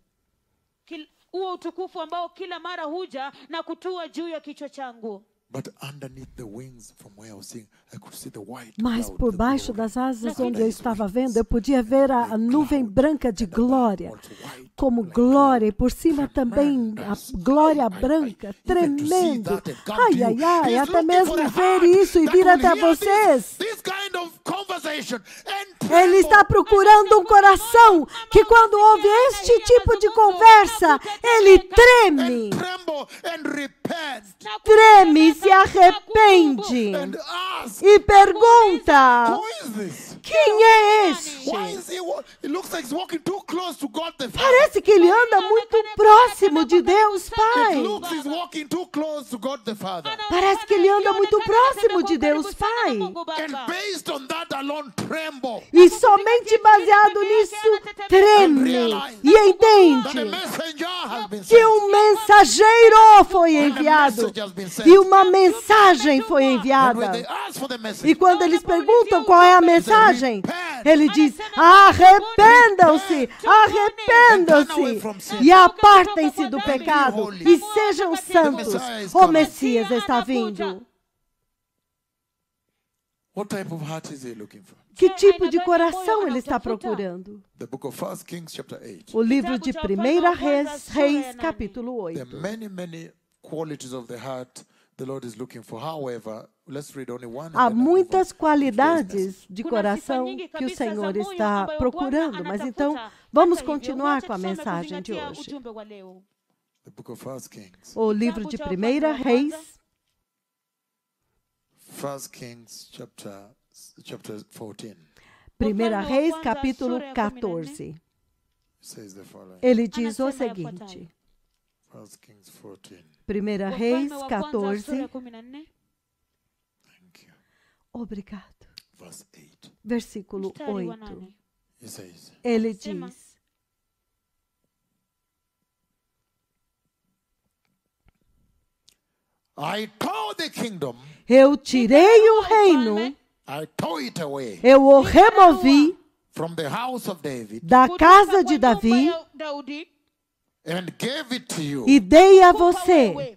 Huo utukufu ambao kila mara huja na kutua juu ya kichwa changu. But underneath the wings, from where I was seeing, I could see the white Mas cloud, por the baixo glory. das asas Naquele- onde eu estava vendo, eu podia ver a nuvem branca de glória, Also white, como like glória, e cloud. por cima também a Tremendous. glória I- branca, even to see tremendo. that and come Ai, to you. ai, ai, He's até looking mesmo for a ver heart isso e that vir will até hear vocês. this kind of conversation and Ele está tremble. procurando um coração que, quando ouve este tipo de conversa, ele treme, And tremble and repent treme e se arrepende and ask, e pergunta: who is this? quem é este? Why is he? It looks like he's walking too close to God the Father. Parece que ele anda muito próximo de Deus It Pai. looks he's walking too close to God the Father. Parece que ele anda muito próximo de Deus Pai. And based on that alone, tremble. E somente baseado nisso, treme e That a entende messenger has been que sent. um mensageiro foi enviado e uma mensagem foi And when enviada. they ask for the E message, quando eles perguntam qual é a mensagem, ele diz: arrependam-se, arrependam-se e apartem-se do pecado e sejam santos. O Messias está vindo. what type of heart is he looking for? Que tipo de coração ele está procurando? The book of 1 Kings chapter 8. O livro de 1 Reis, capítulo There are 8. many qualities of the heart the Lord is looking for. However, let's read only one. and Há then we'll move muitas on to today's message. qualidades de coração que o Senhor está procurando, mas então vamos continuar com a mensagem de hoje. The book of 1 Kings. O livro de 1 Reis, 1 Kings chapter 14. 1 Reis, capítulo 14. Says the following. Ele diz o seguinte: 1 Kings 14. 1 Reis 14, Thank you. obrigado. Verse 8. Versículo 8. He says, Ele diz: I tore the kingdom, eu tirei o reino, I tore it away eu o removi from the house of David da casa de Davi and gave it to you. e dei a você.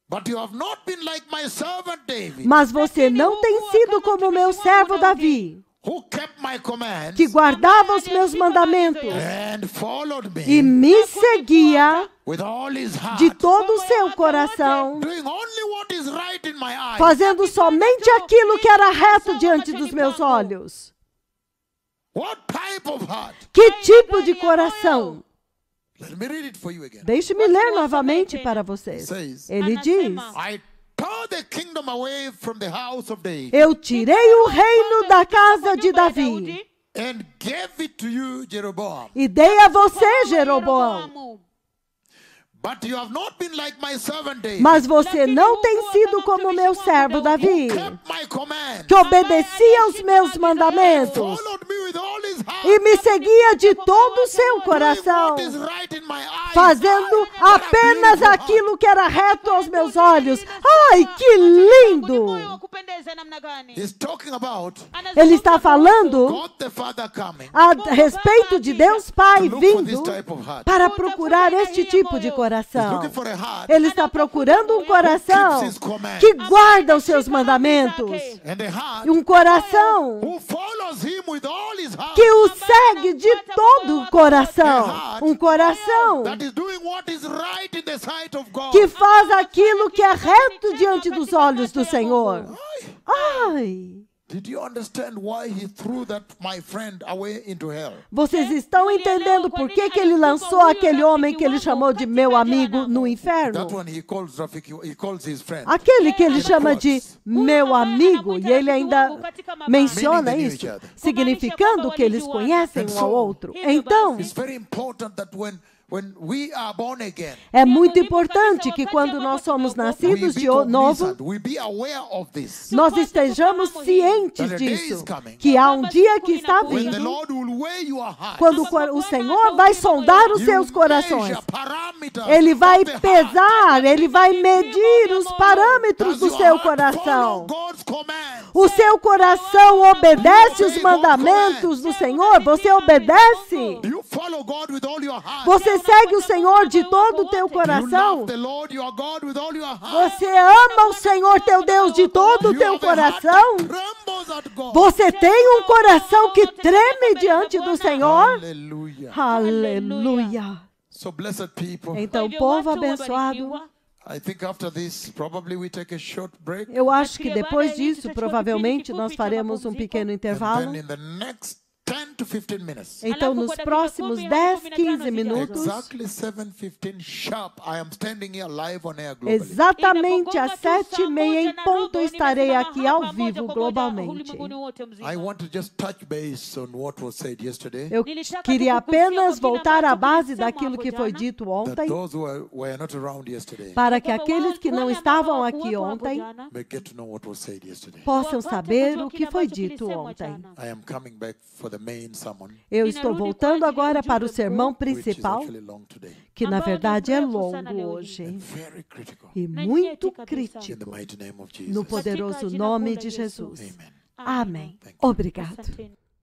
But you have not been like my servant David, Mas você não tem sido como meu servo Davi, who kept my commands que guardava os meus mandamentos and followed e me me seguia with all his heart, de todo o seu coração, doing only what is right in my eyes. fazendo somente aquilo que era reto diante dos meus olhos. What type of heart? Que tipo de coração? Let me read it for you again. Deixe-me ler novamente para vocês. Ele diz: I tore the kingdom away from the house of David eu tirei o reino da casa de Davi and gave it to you, Jeroboam. e dei a você, Jeroboão. But you have not been like my servant David, Mas você não tem sido como meu servo Davi, kept my command, que obedecia aos meus mandamentos followed me with all his heart, e me seguia de todo o seu doing coração, what is right in my eyes. fazendo What a apenas beautiful aquilo que era reto aos meus olhos. Ai, que lindo! heart. He's talking about Ele está falando God the Father coming a respeito de Deus Pai to look for this vindo type of heart. para procurar este tipo de He's coração. looking for a heart Ele está procurando um coração que guarda os seus mandamentos, and a heart um coração who follows him with all his heart, que o segue de todo o coração, um coração that is doing what is right in the sight of God. que faz aquilo que é reto diante dos olhos do Senhor. Ai! Did you understand why he threw that my friend away into hell? Vocês estão entendendo por que ele lançou aquele homem que ele chamou de meu amigo no inferno? That one he calls Rafiki, he calls his friend. Aquele que ele chama de meu amigo, e ele ainda menciona isso, significando que eles conhecem um ao outro. Então, It's very important that when when we are born again, É muito importante que quando nós somos nascidos de novo, we be aware of this. nós estejamos cientes disso, que há um dia que está When the vindo, Lord will weigh your heart, quando o Senhor vai sondar os seus corações. Ele vai pesar, ele vai medir os parâmetros do seu coração. O seu coração obedece os mandamentos do Senhor? Você obedece? Você segue o Senhor de todo o teu coração? Você ama o Senhor teu Deus de todo o teu coração? Você tem um coração que treme diante do Senhor? Aleluia. So blessed people, Então, povo abençoado, eu acho que depois disso, provavelmente, nós faremos um pequeno intervalo. Então, nos próximos 10, 15 minutos, exatamente às 7h30 em ponto, estarei aqui ao vivo globalmente. Eu queria apenas voltar à base daquilo que foi dito ontem, para que aqueles que não estavam aqui ontem possam saber o que foi dito ontem. Eu estou voltando agora para o sermão principal, que na verdade é longo hoje e muito crítico, no poderoso nome de Jesus. Amém. Obrigado.